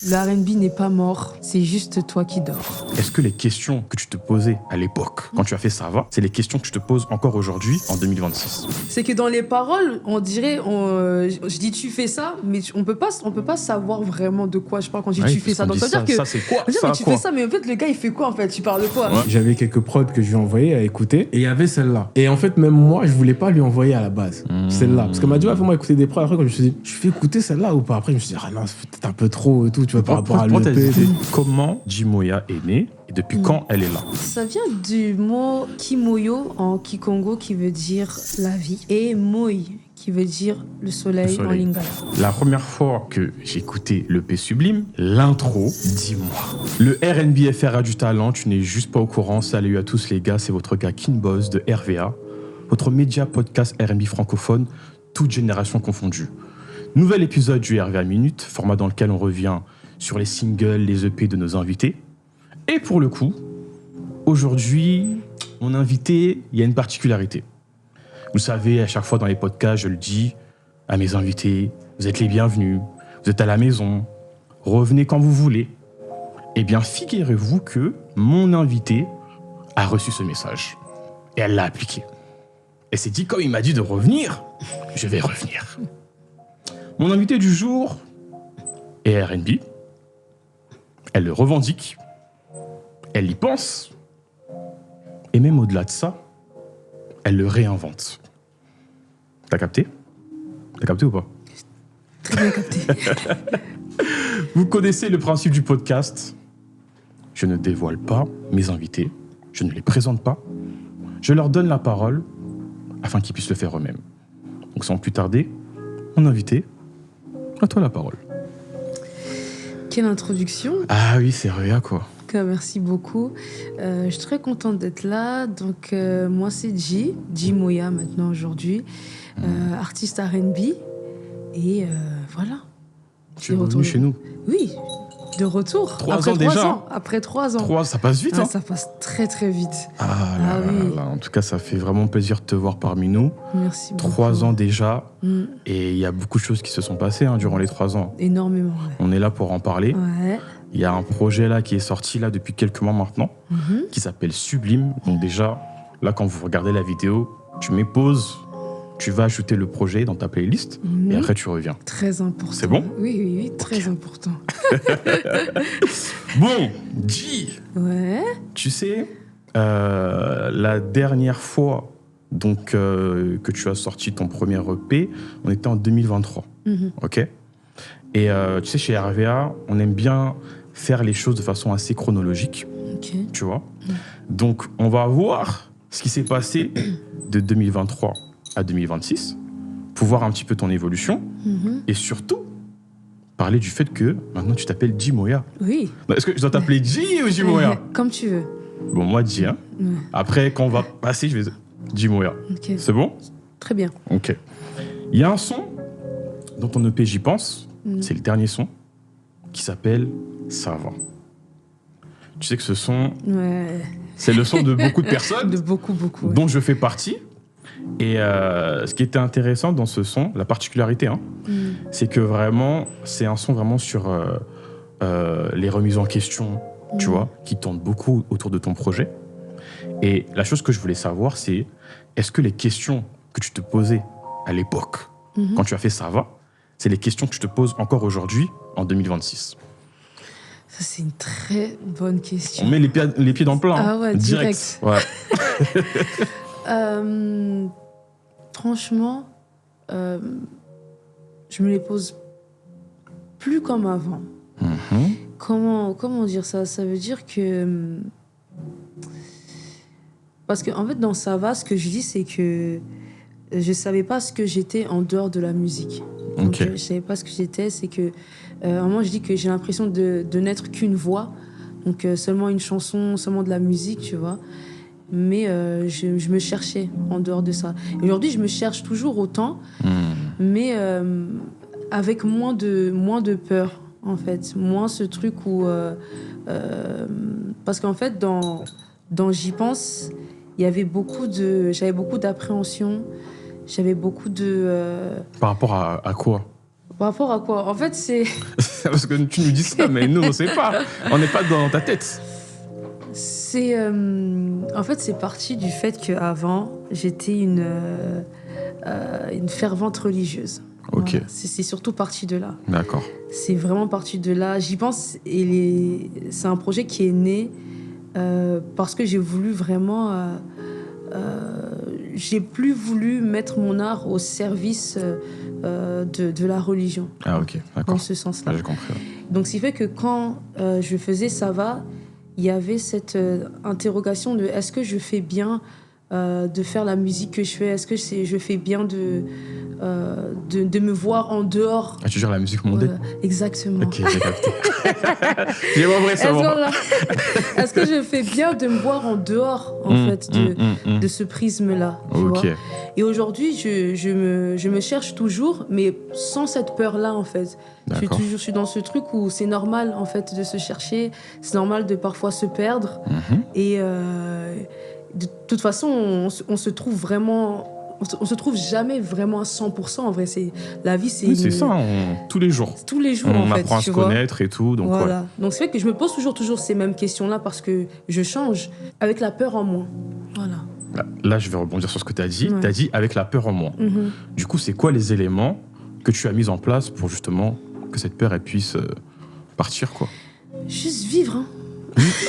Le R&B n'est pas mort, c'est juste toi qui dors. Est-ce que les questions que tu te posais à l'époque, quand tu as fait Ça va, c'est les questions que tu te poses encore aujourd'hui, en 2026? C'est que dans les paroles, on dirait, je dis tu fais ça, mais on peut pas savoir vraiment de quoi je parle quand je dis tu fais ça. Donc ça veut dire que ça c'est quoi? mais Ça tu quoi? fais ça, mais en fait le gars il fait quoi en fait? Tu parles de quoi? Ouais. J'avais quelques prods que je lui ai envoyés à écouter et il y avait celle-là. Et en fait, même moi, je voulais pas lui envoyer à la base celle-là. Parce qu'elle m'a dit, ouais, fais-moi écouter des prods. Après, quand je me suis dit, je fais écouter celle-là ou pas? Après, je me suis dit, ah non, c'est peut-être un peu trop et tout, tu vois, par rapport à l'EP. Comment Djimoya est née et depuis quand elle est là? Ça vient du mot Kimoyo en Kikongo qui veut dire la vie et Moi qui veut dire le soleil en lingala. La première fois que j'ai écouté l'EP Sublime, l'intro, dis-moi. Le R&B FR a du talent, tu n'es juste pas au courant. Salut à tous les gars, c'est votre gars Kinboss de RVA, votre média podcast R&B francophone, toute génération confondue. Nouvel épisode du RVA Minute, format dans lequel on revient sur les singles, les EP de nos invités. Et pour le coup, aujourd'hui, mon invité, il y a une particularité. Vous savez, à chaque fois dans les podcasts, je le dis à mes invités, vous êtes les bienvenus, vous êtes à la maison, revenez quand vous voulez. Eh bien, figurez-vous que mon invité a reçu ce message et elle l'a appliqué. Elle s'est dit, comme il m'a dit de revenir, je vais revenir. Mon invité du jour est R&B. Elle le revendique, elle y pense, et même au-delà de ça, elle le réinvente. T'as capté? T'as capté ou pas? Très bien capté. Vous connaissez le principe du podcast. Je ne dévoile pas mes invités, je ne les présente pas, je leur donne la parole afin qu'ils puissent le faire eux-mêmes. Donc sans plus tarder, mon invité, à toi la parole. Quelle introduction. Ah oui, c'est RVA quoi. Merci beaucoup. Je suis très contente d'être là. Donc, moi, c'est Djimoya maintenant aujourd'hui, artiste R&B. Et voilà. Tu es revenu chez nous. Oui, de retour. Après 3 ans. Après 3 ans. Ça passe vite, hein? Ça passe très, très vite. Ah là oui. là. En tout cas, ça fait vraiment plaisir de te voir parmi nous. Merci beaucoup. 3 ans déjà. Et il y a beaucoup de choses qui se sont passées durant les 3 ans. Énormément, ouais. On est là pour en parler. Ouais. Il y a un projet là qui est sorti là depuis quelques mois maintenant, qui s'appelle Sublime. Donc déjà, là quand vous regardez la vidéo, tu mets pause, tu vas ajouter le projet dans ta playlist et après tu reviens. Très important. C'est bon? Oui, très important. Bon, Dji, Ouais. tu sais, la dernière fois donc, que tu as sorti ton premier EP, on était en 2023, ok? Et tu sais, chez RVA, on aime bien faire les choses de façon assez chronologique, tu vois. Donc, on va voir ce qui s'est passé de 2023 à 2026, pour voir un petit peu ton évolution, et surtout, parler du fait que maintenant tu t'appelles Djimoya. Oui. Est-ce que je dois t'appeler Dji ou Djimoya? Comme tu veux. Bon, moi, Dji, hein. Après, quand on va passer, je vais dire Djimoya. Okay. C'est bon? Très bien. Ok. Il y a un son dont on EP, j'y pense. C'est le dernier son qui s'appelle Ça va. Tu sais que ce son, c'est le son de beaucoup de personnes, de beaucoup, dont je fais partie. Et ce qui était intéressant dans ce son, la particularité, c'est que vraiment, c'est un son vraiment sur les remises en question, tu vois, qui tournent beaucoup autour de ton projet. Et la chose que je voulais savoir, c'est est-ce que les questions que tu te posais à l'époque, quand tu as fait Ça va, c'est les questions que tu te poses encore aujourd'hui, en 2026? Ça, c'est une très bonne question. On met les pieds dans le plat. Ah ouais, direct. Ouais. Franchement, je me les pose plus comme avant. Comment dire ça? Ça veut dire que... Parce qu'en fait, dans Ça va, ce que je dis, c'est que je savais pas ce que j'étais en dehors de la musique. Donc, je savais pas ce que j'étais. C'est que, à un moment, je dis que j'ai l'impression de n'être qu'une voix. Donc, seulement une chanson, seulement de la musique, tu vois. Mais je me cherchais en dehors de ça. Aujourd'hui, je me cherche toujours autant, mais avec moins de peur, en fait. Moins ce truc où... parce qu'en fait, dans J'y pense, j'avais beaucoup d'appréhension. J'avais beaucoup de... Par rapport à quoi? Par rapport à quoi? En fait, c'est... Parce que tu nous dis ça, mais nous, on ne sait pas. On n'est pas dans ta tête. En fait, c'est parti du fait qu'avant, j'étais une fervente religieuse. Ok. Voilà. C'est surtout parti de là. D'accord. C'est vraiment parti de là. J'y pense et c'est un projet qui est né parce que j'ai voulu vraiment... j'ai plus voulu mettre mon art au service de la religion. Ah ok, d'accord. Dans ce sens-là. Ah, j'ai compris. Ouais. Donc, ce qui fait que quand je faisais Ça va, il y avait cette interrogation de est-ce que je fais bien de faire la musique que je fais? Est-ce que je fais bien de me voir en dehors? Ah, tu gères la musique mondaine? Exactement. Ok, j'ai capté. J'ai compris, c'est bon. Est-ce que je fais bien de me voir en dehors, en fait, de ce prisme-là, tu vois? Et aujourd'hui, je me cherche toujours, mais sans cette peur-là, en fait. Je suis dans ce truc où c'est normal, en fait, de se chercher. C'est normal de parfois se perdre. Et de toute façon, on se trouve vraiment... On se trouve jamais vraiment à 100%. En vrai, la vie, c'est... Oui, c'est ça, tous les jours. Tous les jours, on en fait. On apprend à se connaître et tout. Donc voilà. Ouais. Donc c'est vrai que je me pose toujours ces mêmes questions-là parce que je change avec la peur en moi. Voilà. Là, je vais rebondir sur ce que tu as dit. Ouais. Tu as dit avec la peur en moi. Du coup, c'est quoi les éléments que tu as mis en place pour justement que cette peur elle puisse partir, quoi? Juste vivre, hein.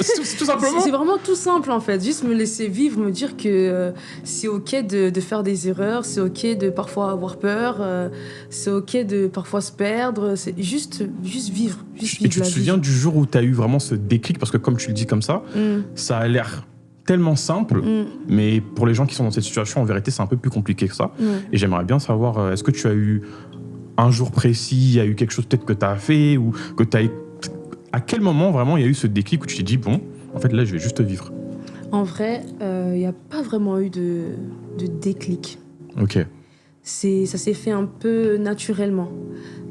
C'est tout simplement. C'est vraiment tout simple, en fait. Juste me laisser vivre, me dire que c'est OK de faire des erreurs, c'est OK de parfois avoir peur, c'est OK de parfois se perdre. C'est juste vivre. Et tu te souviens du jour où tu as eu vraiment ce déclic? Parce que comme tu le dis comme ça, ça a l'air tellement simple, mais pour les gens qui sont dans cette situation, en vérité, c'est un peu plus compliqué que ça. Et j'aimerais bien savoir, est-ce que tu as eu un jour précis, il y a eu quelque chose peut-être que tu as fait ou que tu as... À quel moment vraiment il y a eu ce déclic où tu t'es dit, bon, en fait là je vais juste vivre? En vrai, il n'y a pas vraiment eu de déclic. Ok. Ça s'est fait un peu naturellement.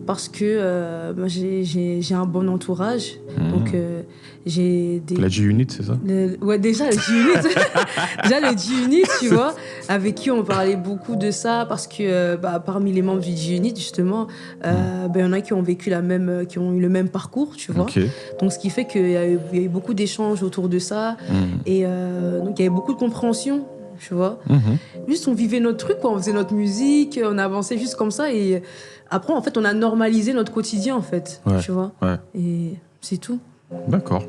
Parce que j'ai un bon entourage. Donc j'ai des... La G-Unit, c'est ça? Ouais, déjà le G-Unit. Déjà le G-Unit, tu vois, avec qui on parlait beaucoup de ça. Parce que parmi les membres du G-Unit, justement, y en a qui ont vécu qui ont eu le même parcours, tu vois. Okay. Donc ce qui fait qu'il y a eu beaucoup d'échanges autour de ça. Et donc il y avait beaucoup de compréhension. Tu vois, juste on vivait notre truc, quoi. On faisait notre musique, on avançait juste comme ça et après en fait on a normalisé notre quotidien en fait, tu vois, et c'est tout. D'accord.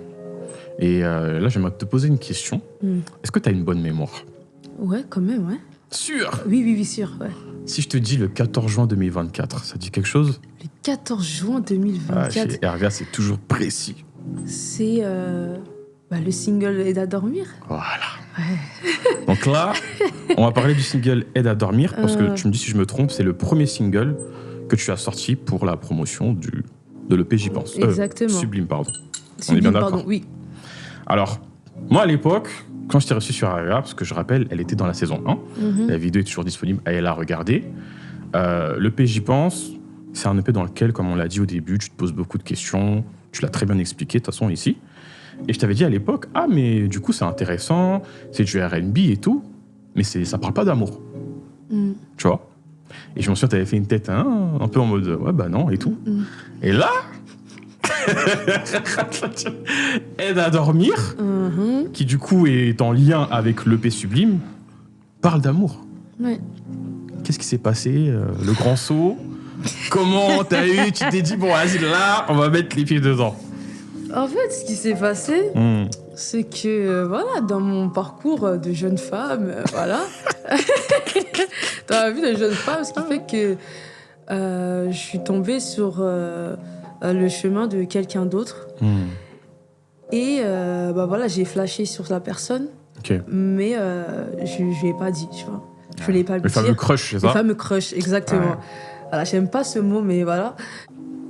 Et là j'aimerais te poser une question. Est-ce que tu as une bonne mémoire? Ouais, quand même, ouais. Sûr? Oui, sûr, ouais. Si je te dis le 14 juin 2024, ça dit quelque chose? Le 14 juin 2024. Chez RVA, c'est toujours précis. C'est le single Aide à dormir. Voilà. Ouais. Donc là, on va parler du single Aide à dormir, parce que tu me dis si je me trompe, c'est le premier single que tu as sorti pour la promotion de l'EP J'y pense. Exactement. Sublime, pardon. Sublime, on est bien d'accord. Pardon, oui. Alors, moi à l'époque, quand je t'ai reçu sur RVA, parce que je rappelle, elle était dans la saison 1, la vidéo est toujours disponible, elle a regardé. L'EP J'y pense, c'est un EP dans lequel, comme on l'a dit au début, tu te poses beaucoup de questions, tu l'as très bien expliqué de toute façon ici. Et je t'avais dit à l'époque, mais du coup c'est intéressant, c'est du R&B et tout, mais ça parle pas d'amour. Tu vois? Et je me souviens, t'avais fait une tête un peu en mode, ouais bah non et tout. Et là, Aide à dormir, qui du coup est en lien avec l'EP Sublime, parle d'amour. Ouais. Qu'est-ce qui s'est passé, le grand saut? Comment t'as eu? Tu t'es dit, bon vas-y là, on va mettre les pieds dedans. En fait, ce qui s'est passé, c'est que, dans mon parcours de jeune femme, dans la vie de jeune femme, ce qui fait que je suis tombée sur le chemin de quelqu'un d'autre. Et j'ai flashé sur la personne, mais je ne lui ai pas dit, tu vois. Je ne l'ai pas dit. Le fameux crush, c'est ça? Le fameux crush, exactement. Ouais. Voilà, j'aime pas ce mot, mais voilà.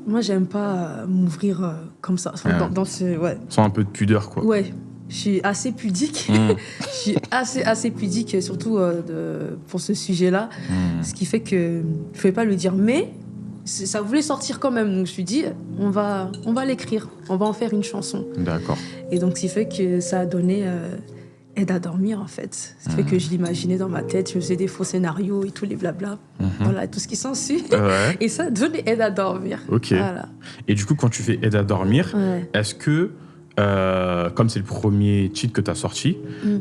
Moi, j'aime pas m'ouvrir comme ça. Dans ce, sans un peu de pudeur, quoi. Ouais, je suis assez pudique. Je suis assez pudique, surtout pour ce sujet-là. Ce qui fait que je ne pouvais pas lui dire. Mais ça voulait sortir quand même. Donc, je me suis dit, on va l'écrire. On va en faire une chanson. D'accord. Et donc, ce qui fait que ça a donné aide à dormir, en fait. Ça fait que je l'imaginais dans ma tête, je faisais des faux scénarios et tous les blabla. Voilà, tout ce qui s'ensuit. Ouais. Et ça donne aide à dormir. Ok. Voilà. Et du coup, quand tu fais aide à dormir, est-ce que, comme c'est le premier titre que tu as sorti,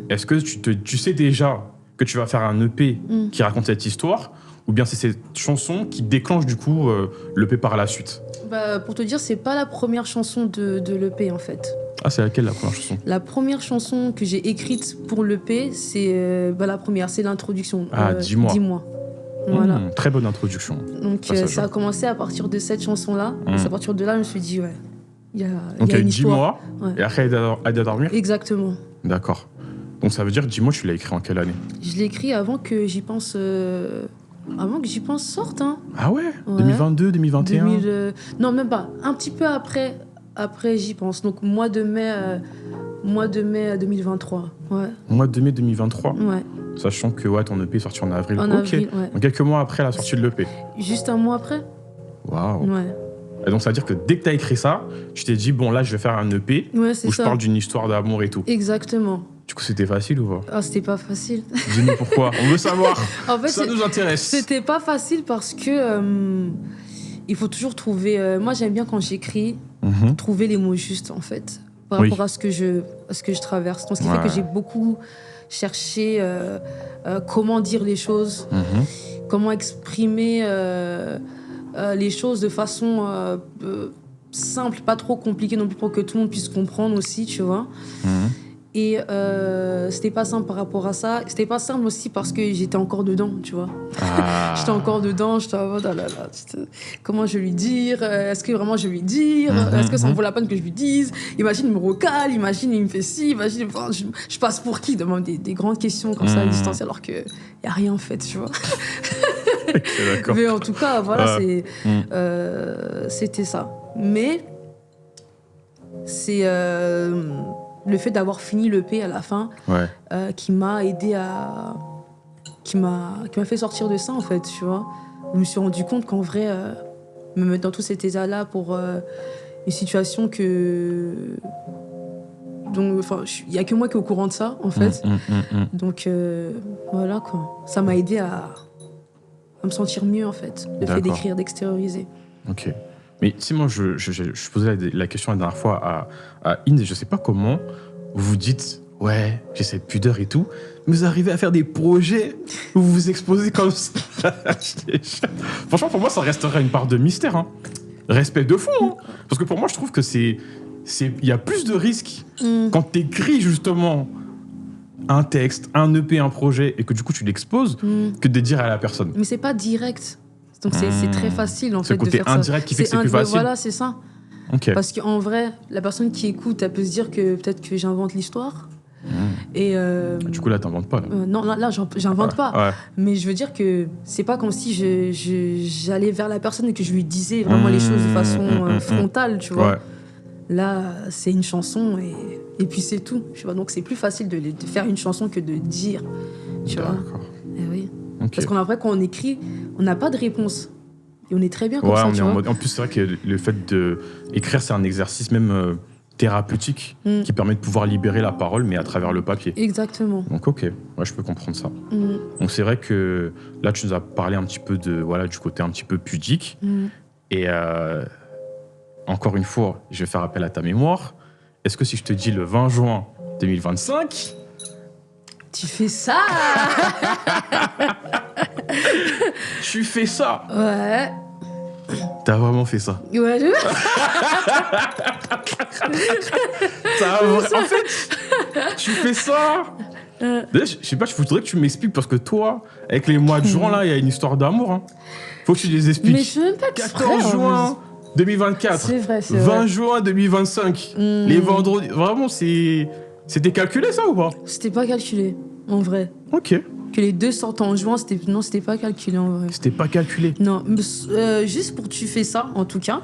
est-ce que tu sais déjà que tu vas faire un EP qui raconte cette histoire, ou bien c'est cette chanson qui déclenche du coup l'EP par la suite? Bah, pour te dire, c'est pas la première chanson de l'EP, en fait. Ah, c'est laquelle la première chanson? La première chanson que j'ai écrite pour l'EP, c'est la première, c'est l'introduction. Ah, Dis-moi. Dis-moi. Voilà. Très bonne introduction. Donc ça a commencé à partir de cette chanson-là. Et c'est à partir de là, je me suis dit, ouais, il y a une histoire. Dis-moi, et après aide à dormir? Exactement. D'accord. Donc ça veut dire, dis-moi, tu l'as écrit en quelle année? Je l'ai écrit avant que j'y pense... Avant que j'y pense sorte, hein. Ah ouais, 2022, 2021 Non, même pas. Un petit peu après j'y pense. Donc, mois de mai 2023. Ouais. Mois de mai 2023 Ouais. Sachant que ton EP est sorti en avril. En avril, ouais. Donc quelques mois après la sortie de l'EP. Juste un mois après. Waouh. Ouais. Et donc ça veut dire que dès que tu as écrit ça, tu t'es dit, bon là je vais faire un EP Ouais, où je parle d'une histoire d'amour et tout. Exactement. Du coup c'était facile ou pas? Ah, c'était pas facile. Dis-nous pourquoi, on veut savoir. En fait, ça nous intéresse. C'était pas facile parce que il faut toujours trouver... moi j'aime bien quand j'écris, trouver les mots justes en fait, par rapport à ce que je traverse. Donc ce qui fait que j'ai beaucoup cherché comment dire les choses, comment exprimer les choses de façon simple, pas trop compliquée non plus pour que tout le monde puisse comprendre aussi, tu vois. Et c'était pas simple par rapport à ça. C'était pas simple aussi parce que j'étais encore dedans, tu vois. J'étais encore dedans, j'étais en mode, oh là là, comment je vais lui dire? Est-ce que vraiment je vais lui dire? Est-ce que ça en vaut la peine que je lui dise? Imagine, il me recale, imagine, il me fait ci, imagine, enfin, je passe pour qui? Demande des grandes questions comme ça à distance, alors qu'il n'y a rien en fait, tu vois. D'accord. Mais en tout cas, voilà, c'était ça. Mais c'est le fait d'avoir fini l'EP à la fin qui m'a aidé à... qui m'a fait sortir de ça, en fait, tu vois. Je me suis rendu compte qu'en vrai, me mettre dans tous ces états-là pour une situation que... Donc, enfin, il n'y a que moi qui est au courant de ça, en fait. Donc, voilà, quoi. Ça m'a aidé à me sentir mieux, en fait. Le fait d'écrire, d'extérioriser. Ok. Mais si moi, je posais la question la dernière fois à Inde, je ne sais pas comment vous dites, ouais, j'ai cette pudeur et tout, mais vous arrivez à faire des projets où vous vous exposez comme ça. Franchement, pour moi, ça resterait une part de mystère. Hein. Respect de fou. Hein. Parce que pour moi, je trouve que il y a plus de risques quand tu écris justement un texte, un EP, un projet, et que du coup, tu l'exposes, que de dire à la personne. Mais c'est pas direct. Donc c'est très facile en fait de faire ça. C'est le côté indirect qui fait que c'est plus facile. Voilà, c'est ça. Okay. Parce qu'en vrai, la personne qui écoute, elle peut se dire que peut-être que j'invente l'histoire. Et du coup là, t'inventes pas. Là. Non, là, j'invente pas. Ouais. Mais je veux dire que c'est pas comme si j'allais vers la personne et que je lui disais vraiment les choses de façon frontale, tu vois. Ouais. Là, c'est une chanson et puis c'est tout. Tu vois. Donc c'est plus facile de faire une chanson que de dire. Tu vois. Et oui. Okay. Parce qu'en vrai, quand on écrit, on n'a pas de réponse. Et on est très bien comme ça, tu vois. En plus, c'est vrai que le fait d'écrire, c'est un exercice même thérapeutique qui permet de pouvoir libérer la parole, mais à travers le papier. Exactement. Donc, ok, ouais, je peux comprendre ça. Donc, c'est vrai que là, tu nous as parlé un petit peu du côté un petit peu pudique. Et encore une fois, je vais faire appel à ta mémoire. Est-ce que si je te dis le 20 juin 2025... Tu fais ça. Tu fais ça. Ouais. T'as vraiment fait ça. Ouais, En fait, tu fais ça. D'ailleurs, je sais pas, je voudrais que tu m'expliques parce que toi, avec les mois de juin, là, il y a une histoire d'amour. Hein. Faut que tu les expliques. Mais je sais même pas 14 juin 2024. C'est vrai, c'est 20 vrai. juin 2025. Les vendredis. Vraiment, c'était calculé ça ou pas? C'était pas calculé, en vrai. Ok. Que les deux sortent en juin, c'était pas calculé en vrai. C'était pas calculé? Non, juste pour que tu fais ça, en tout cas,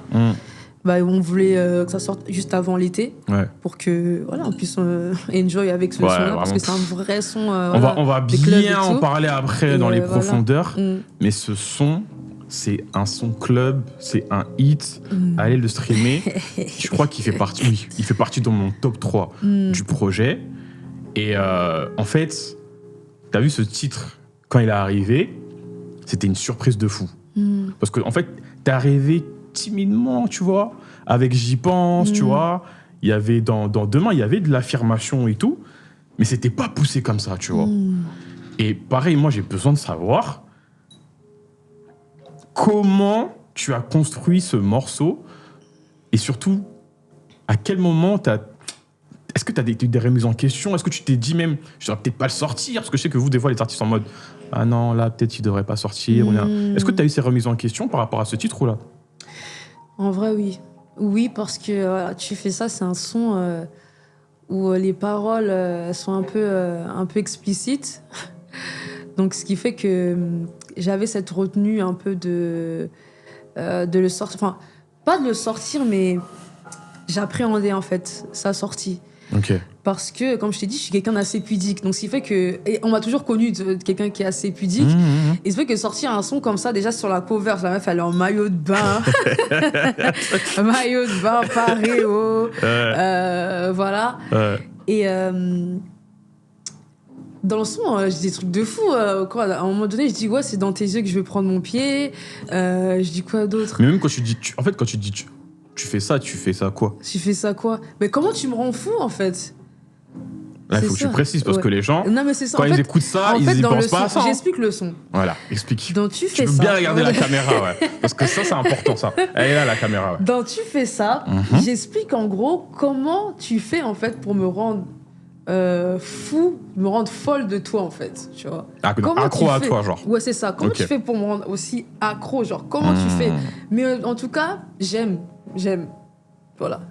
on voulait que ça sorte juste avant l'été, pour que voilà, on puisse enjoy avec ce son-là, parce que c'est un vrai son. On va bien en parler après dans les profondeurs, mais ce son, c'est un son club, c'est un hit. Allez le streamer. Je crois qu'il fait partie, il fait partie dans mon top 3 du projet. Et en fait, t'as vu ce titre, quand il est arrivé, c'était une surprise de fou. Parce que, en fait, t'es arrivé timidement, tu vois, avec J'y pense, tu vois. Il y avait dans Demain, il y avait de l'affirmation et tout, mais c'était pas poussé comme ça, tu vois. Et pareil, moi, j'ai besoin de savoir comment tu as construit ce morceau et surtout, à quel moment est-ce que tu as des remises en question? Est-ce que tu t'es dit même, je devrais peut-être pas le sortir? Parce que je sais que vous, des fois, les artistes sont en mode, ah non, là, peut-être il devrait pas sortir. Est-ce que tu as eu ces remises en question par rapport à ce titre ou là? En vrai, oui. Oui, parce que Tu fais ça, c'est un son où les paroles sont un peu explicites. Donc, ce qui fait que j'avais cette retenue un peu de le sortir. Enfin, pas de le sortir, mais j'appréhendais en fait sa sortie. Ok. Parce que, comme je t'ai dit, je suis quelqu'un d'assez pudique. Donc, ce qui fait que. Et on m'a toujours connu de quelqu'un qui est assez pudique. Et ce fait que sortir un son comme ça, déjà sur la cover, la meuf, elle est en maillot de bain. Maillot de bain, paréo. Voilà. Et. Dans le son, je dis des trucs de fou. À un moment donné, je dis, ouais, c'est dans tes yeux que je vais prendre mon pied. Je dis quoi d'autre? Mais même quand tu dis. En fait, quand tu dis. Tu fais ça quoi? Tu fais ça quoi? Mais comment tu me rends fou, en fait? Là, il faut que tu précises parce que les gens, non, mais c'est ça. quand ils écoutent ça, ils n'y pensent pas à ça. J'explique le son. Voilà, explique. Donc tu fais ça. Tu peux bien regarder la caméra, ouais. Parce que ça, c'est important, ça. Elle est là, la caméra, ouais. Donc tu fais ça. J'explique en gros comment tu fais, en fait, pour me rendre fou, me rendre folle de toi, en fait. Tu vois. Accro à toi, genre. Ouais, c'est ça. Comment tu fais pour me rendre aussi accro, genre, comment tu fais? Mais en tout cas, j'aime. Voilà.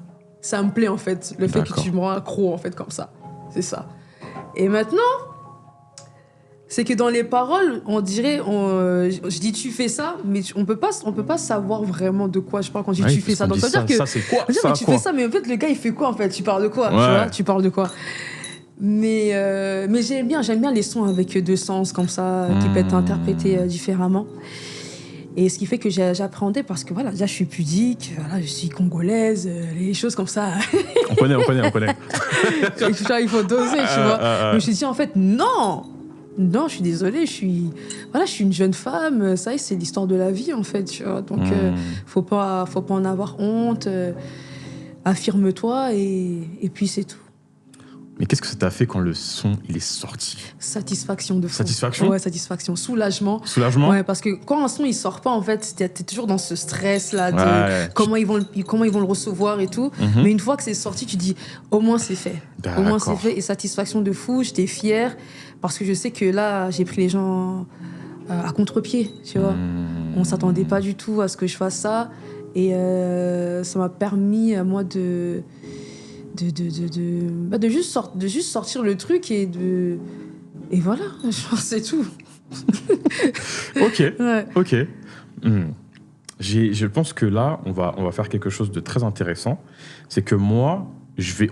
Ça me plaît, en fait, le fait que tu me rends accro, en fait, comme ça. C'est ça. Et maintenant, c'est que dans les paroles, on dirait, je dis tu fais ça, mais on peut pas savoir vraiment de quoi je parle quand je dis tu fais ça. Donc ça veut dire que ça c'est quoi? Ça, tu fais ça, mais en fait le gars il fait quoi en fait? Tu parles de quoi? Tu vois? Tu parles de quoi? Mais j'aime bien les sons avec deux sens comme ça qui peuvent être interprétés différemment. Et ce qui fait que j'appréhendais parce que voilà, déjà je suis pudique, voilà, je suis congolaise, les choses comme ça. On connaît. Il faut doser, tu vois. Mais je me suis dit en fait, non, je suis désolée, je suis une jeune femme, ça y est, c'est l'histoire de la vie en fait, tu vois. Donc faut pas en avoir honte, affirme-toi et puis c'est tout. Mais qu'est-ce que ça t'a fait quand le son il est sorti? Satisfaction de fou. Satisfaction? Ouais, satisfaction. Soulagement. Soulagement? Ouais, parce que quand un son il sort pas, en fait, t'es toujours dans ce stress-là de comment ils vont le recevoir et tout. Mais une fois que c'est sorti, tu dis au moins c'est fait. Au moins c'est fait. Et satisfaction de fou, j'étais fière parce que je sais que là, j'ai pris les gens à contre-pied, tu vois. On s'attendait pas du tout à ce que je fasse ça. Et ça m'a permis à moi de juste sortir le truc et voilà, c'est tout. Ok. Ouais. Ok. Je pense que là, on va faire quelque chose de très intéressant. C'est que moi,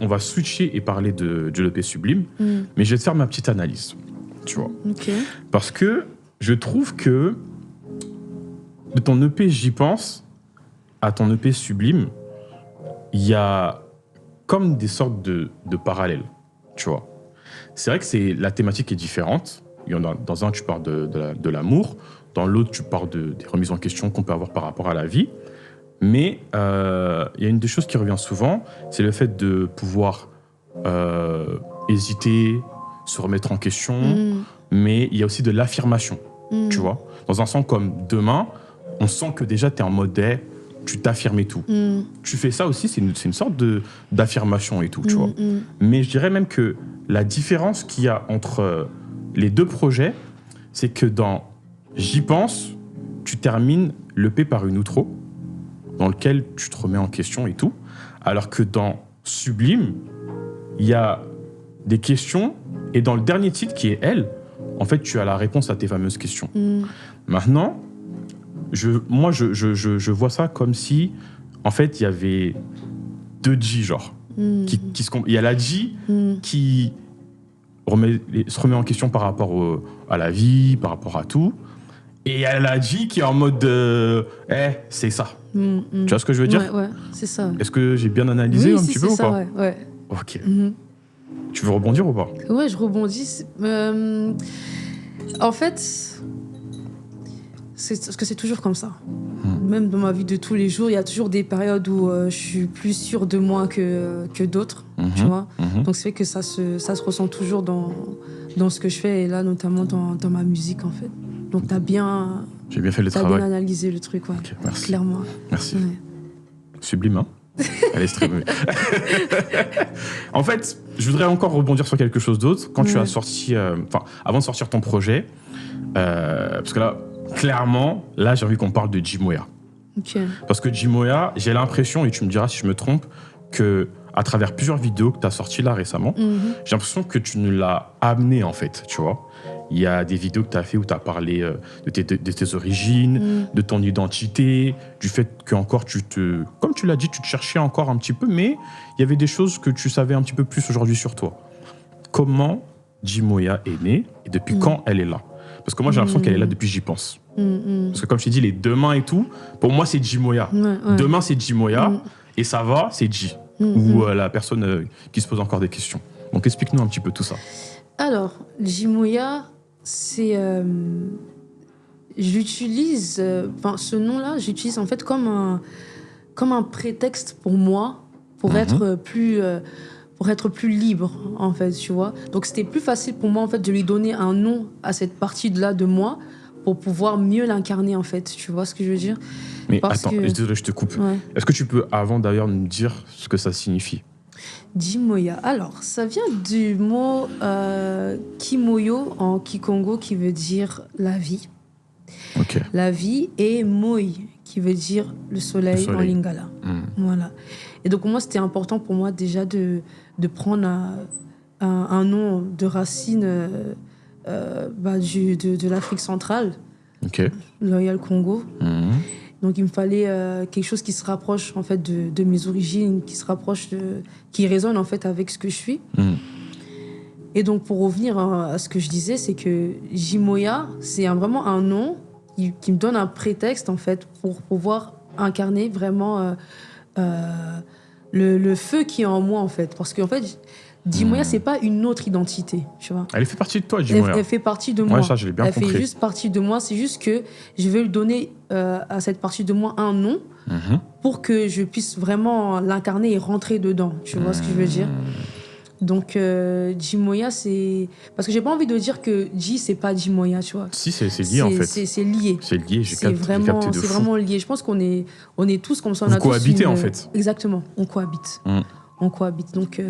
on va switcher et parler de l'EP Sublime, mais je vais te faire ma petite analyse, tu vois. Okay. Parce que je trouve que de ton EP J'y pense à ton EP Sublime, il y a comme des sortes de parallèles, tu vois. C'est vrai que la thématique est différente. Dans un, tu parles de l'amour. Dans l'autre, tu parles des remises en question qu'on peut avoir par rapport à la vie. Mais il y a une des choses qui revient souvent, c'est le fait de pouvoir hésiter, se remettre en question. Mais il y a aussi de l'affirmation, tu vois. Dans un sens comme Demain, on sent que déjà, tu es en mode tu t'affirmes et tout. Tu fais ça aussi, c'est une sorte d'affirmation et tout, tu vois. Mais je dirais même que la différence qu'il y a entre les deux projets, c'est que dans J'y pense, tu termines l'EP par une outro, dans lequel tu te remets en question et tout, alors que dans Sublime, il y a des questions, et dans le dernier titre, qui est Elle, en fait, tu as la réponse à tes fameuses questions. Maintenant, je vois ça comme si, en fait, il y avait deux G, genre. Il y a la G qui se remet en question par rapport à la vie, par rapport à tout. Et il y a la G qui est en mode c'est ça. Tu vois ce que je veux dire? Ouais, c'est ça. Est-ce que j'ai bien analysé un petit peu ou pas? Ouais. Ok. Tu veux rebondir ou pas? Ouais, je rebondis. En fait, parce que c'est toujours comme ça. Même dans ma vie de tous les jours, il y a toujours des périodes où je suis plus sûre de moi que d'autres, tu vois. Donc c'est vrai que ça se ressent toujours dans ce que je fais, et là notamment dans ma musique, en fait. Donc j'ai bien fait le travail. Bien analysé le truc, ouais. Okay, merci. Clairement. Merci. Ouais. Sublime, hein. Elle est extrême. En fait, je voudrais encore rebondir sur quelque chose d'autre. Quand tu as sorti, avant de sortir ton projet, parce que là, clairement, là, j'ai envie qu'on parle de Djimoya. Okay. Parce que Djimoya, j'ai l'impression, et tu me diras si je me trompe, que à travers plusieurs vidéos que tu as sorties là récemment, j'ai l'impression que tu nous l'as amené, en fait, tu vois. Il y a des vidéos que tu as fait où tu as parlé de tes origines, de ton identité, du fait que encore comme tu l'as dit, tu te cherchais encore un petit peu, mais il y avait des choses que tu savais un petit peu plus aujourd'hui sur toi. Comment Djimoya est née et depuis quand elle est là? Parce que moi, j'ai l'impression qu'elle est là depuis J'y pense. Parce que comme je t'ai dit, les deux mains et tout, pour moi, c'est Djimoya. Demain, c'est Djimoya et ça va, c'est Dji. Ou la personne qui se pose encore des questions. Donc, explique-nous un petit peu tout ça. Alors, Djimoya, c'est... j'utilise... ce nom-là, j'utilise en fait comme un prétexte pour moi, pour être plus libre, en fait, tu vois. Donc, c'était plus facile pour moi, en fait, de lui donner un nom à cette partie-là de moi pour pouvoir mieux l'incarner, en fait. Tu vois ce que je veux dire? Mais attends, désolé, je te coupe. Ouais. Est-ce que tu peux, avant d'ailleurs, nous dire ce que ça signifie? Djimoya. Alors, ça vient du mot Kimoyo en Kikongo, qui veut dire la vie. Okay. La vie, et Moi, qui veut dire le soleil en lingala. Voilà. Et donc, moi, c'était important pour moi déjà de prendre un nom de racine de l'Afrique centrale, Loyal Congo. Donc, il me fallait quelque chose qui se rapproche, en fait, de mes origines, qui résonne, en fait, avec ce que je suis. Et donc, pour revenir à ce que je disais, c'est que Djimoya, c'est vraiment un nom qui me donne un prétexte, en fait, pour pouvoir incarner vraiment le feu qui est en moi, en fait. Parce qu'en fait, Djimoya, c'est pas une autre identité, tu vois. Elle fait partie de toi, Djimoya. Elle fait partie de moi. Ouais, ça, je l'ai bien compris. Elle fait juste partie de moi. C'est juste que je vais lui donner à cette partie de moi un nom pour que je puisse vraiment l'incarner et rentrer dedans. Tu vois ce que je veux dire? Donc, Djimoya, c'est... Parce que j'ai pas envie de dire que Dji, c'est pas Djimoya, tu vois. Si, c'est lié, en fait. C'est lié. C'est lié, j'ai capté de fou. C'est vraiment lié. Je pense qu'on est tous comme ça. Vous cohabitez, en fait. Exactement, on cohabite. On cohabite. Donc,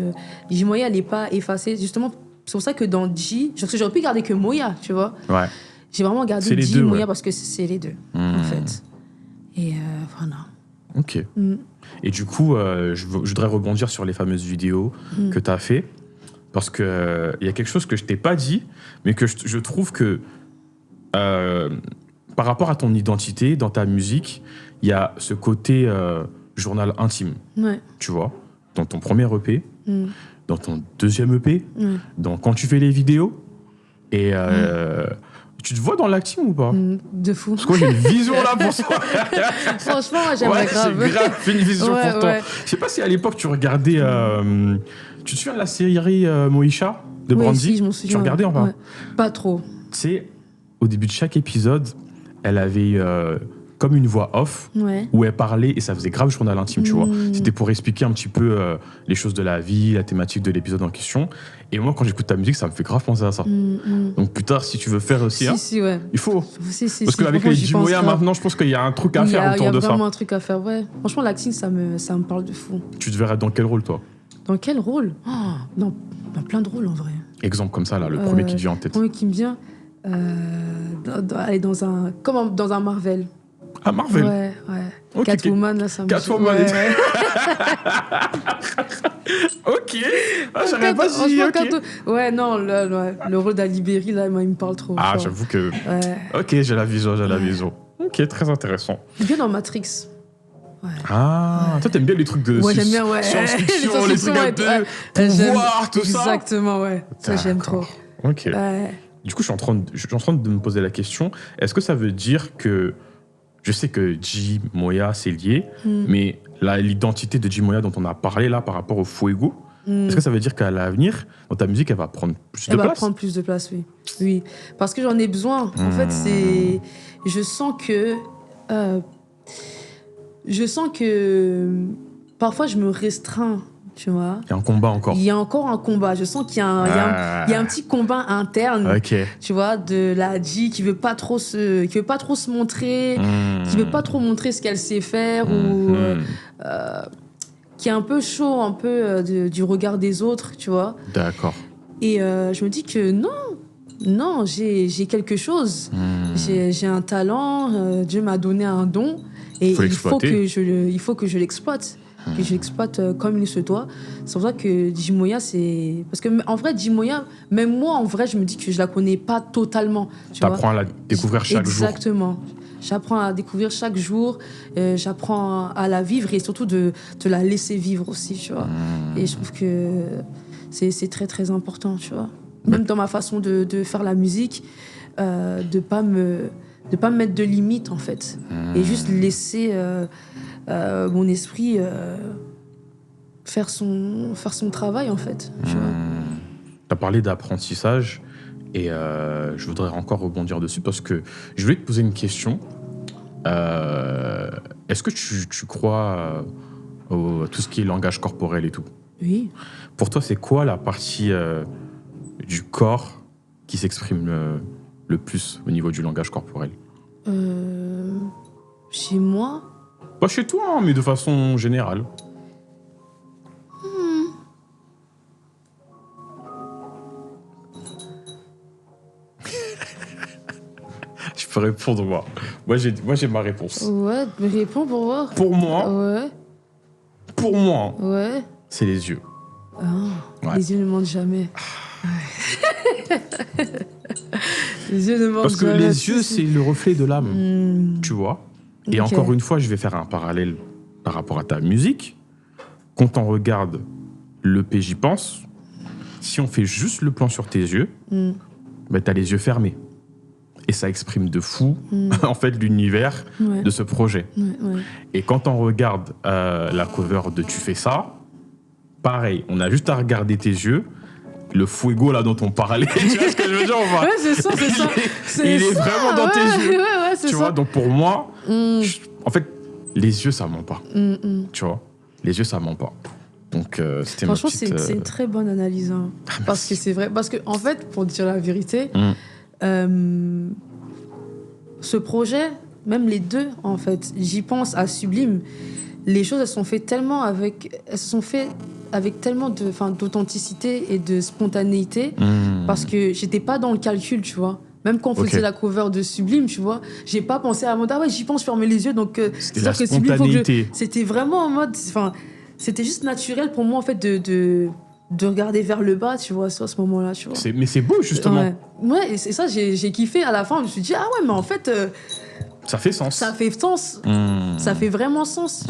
Djimoya, elle n'est pas effacée. Justement, c'est pour ça que dans Dji, parce que j'aurais pu garder que Moya, tu vois. Ouais. J'ai vraiment gardé Djimoya parce que c'est les deux, en fait. Et voilà. Ok. Et du coup, je voudrais rebondir sur les fameuses vidéos que tu as fait, parce qu'il y a quelque chose que je t'ai pas dit, mais que je trouve que par rapport à ton identité, dans ta musique, il y a ce côté journal intime, tu vois, dans ton premier EP, dans ton deuxième EP, quand tu fais les vidéos, et... Tu te vois dans l'acting ou pas? De fou. Parce que j'ai une vision là pour toi. Franchement, j'aimerais grave. J'ai grave fait une vision pour toi. Je sais pas si à l'époque tu regardais... tu te souviens de la série Moïcha de Brandy? Oui, si, je m'en souviens. Tu regardais enfin? Pas trop. Tu sais, au début de chaque épisode, elle avait comme une voix off où elle parlait et ça faisait grave journal intime, tu vois. C'était pour expliquer un petit peu les choses de la vie, la thématique de l'épisode en question. Et moi, quand j'écoute ta musique, ça me fait grave penser à ça. Donc plus tard, si tu veux faire aussi, il faut. Parce qu'avec les Djimoya maintenant, je pense qu'il y a un truc à faire autour de ça. Il y a vraiment un truc à faire, ouais. Franchement, l'acting, ça me parle de fou. Tu te verrais dans quel rôle, toi? Dans quel rôle? Dans plein de rôles, en vrai. Exemple comme ça, là, le premier qui te vient en tête. Le premier qui me vient, aller comme dans un Marvel. Ah, Marvel? Ouais. Okay, Catwoman, là, ça me... Catwoman. Ok. J'aurais pas dit, ok. Ouais, non, le rôle d'Ali Berry, là, il me parle trop. Ah, j'avoue que... Ok, j'ai la vision. Ok, très intéressant. Bien dans Matrix. Toi, t'aimes bien les trucs de j'aime bien, science-fiction, les trucs de pouvoir, tout ça. Exactement, ouais. Ça, j'aime trop. Ok. Du coup, je suis en train de me poser la question, est-ce que ça veut dire que... Je sais que Djimoya, c'est lié, mais l'identité de Djimoya dont on a parlé là par rapport au Fuego, Est-ce que ça veut dire qu'à l'avenir, dans ta musique, elle va prendre plus de place? Elle va prendre plus de place, oui. Oui, parce que j'en ai besoin. En fait, je sens que parfois je me restreins, tu vois. Il y a un combat encore. Il y a encore un combat. Je sens qu'il y a un petit combat interne, tu vois, de la G qui veut pas trop se montrer, qui veut pas trop montrer ce qu'elle sait faire ou qui est un peu chaud, un peu du regard des autres, tu vois. D'accord. Et je me dis que non, j'ai quelque chose. J'ai un talent, Dieu m'a donné un don et il faut que je l'exploite. Que je l'exploite comme il se doit. C'est pour ça que Djimoya, c'est... Parce que en vrai, Djimoya, même moi, en vrai, je me dis que je la connais pas totalement. Tu apprends à la découvrir chaque jour. Exactement. J'apprends à la découvrir chaque jour, j'apprends à la vivre et surtout de la laisser vivre aussi, tu vois. Et je trouve que c'est très, très important, tu vois. Même dans ma façon de faire la musique, de pas me mettre de limites, en fait. Et juste laisser mon esprit faire son travail, en fait, tu vois. Tu as parlé d'apprentissage et je voudrais encore rebondir dessus parce que je voulais te poser une question. Est-ce que tu crois à tout ce qui est langage corporel et tout? Oui. Pour toi, c'est quoi la partie du corps qui s'exprime le plus au niveau du langage corporel? Chez moi? Pas chez toi, hein, mais de façon générale. Je peux répondre, moi. Moi, j'ai ma réponse. Ouais, réponds pour voir. Pour moi, Ouais. c'est les yeux. Ouais. Les yeux ne mentent jamais. Les yeux ne mentent jamais. Parce que les yeux, c'est le reflet de l'âme, tu vois. Et encore une fois, je vais faire un parallèle par rapport à ta musique. Quand on regarde l'EP J'y pense, si on fait juste le plan sur tes yeux, t'as les yeux fermés. Et ça exprime de fou, en fait, l'univers de ce projet. Et quand on regarde la cover de Tu fais ça, pareil, on a juste à regarder tes yeux, le fuego là dont on parlait, tu vois ce que je veux dire? Ouais, c'est ça. Il est vraiment dans tes yeux. Ouais, c'est tu ça. vois, donc pour moi, en fait, les yeux, ça ment pas. Tu vois, les yeux, ça ment pas. Donc, c'était franchement, ma petite, c'est une très bonne analyse. Hein. Parce que c'est vrai. Parce que, en fait, pour dire la vérité, ce projet, même les deux, en fait, J'y pense à Sublime, les choses, elles se sont faites avec tellement d'authenticité et de spontanéité, parce que j'étais pas dans le calcul, tu vois. Même quand on faisait la cover de Sublime, tu vois, j'ai pas pensé à mode, ah ouais, j'y pense, fermer les yeux, donc c'était la spontanéité. C'était vraiment en mode, c'était juste naturel pour moi, en fait, de regarder vers le bas, tu vois, à ce moment-là, tu vois. Mais c'est beau, justement. Ouais, et c'est ça, j'ai kiffé. À la fin, je me suis dit, ah ouais, mais en fait... ça fait sens. Ça fait sens. Ça fait vraiment sens.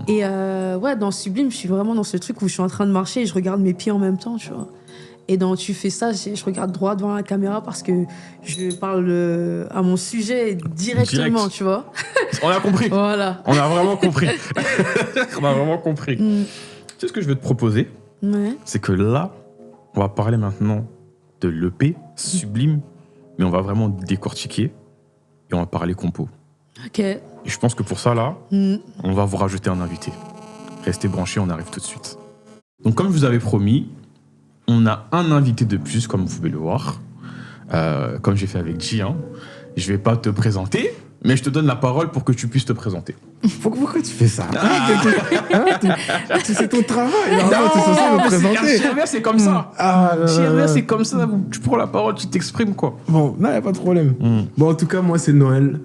Et dans Sublime, je suis vraiment dans ce truc où je suis en train de marcher et je regarde mes pieds en même temps, tu vois. Et dans Tu fais ça, je regarde droit devant la caméra parce que je parle à mon sujet directement, tu vois. On a compris. Voilà. On a vraiment compris. On a vraiment compris. Tu sais ce que je vais te proposer? C'est que là, on va parler maintenant de l'EP Sublime, mais on va vraiment décortiquer et on va parler compo. Ok. Et je pense que pour ça, là, on va vous rajouter un invité. Restez branchés, on arrive tout de suite. Donc, comme je vous avais promis, on a un invité de plus, comme vous pouvez le voir. Comme j'ai fait avec G, hein. Je vais pas te présenter, mais je te donne la parole pour que tu puisses te présenter. Pourquoi tu fais ça? C'est ton travail. Tu es censé me présenter. Chez RVA, c'est comme ça. Chez RVA, c'est comme ça. Tu prends la parole, tu t'exprimes, quoi. Bon, non, il n'y a pas de problème. Bon, en tout cas, moi, c'est Noël.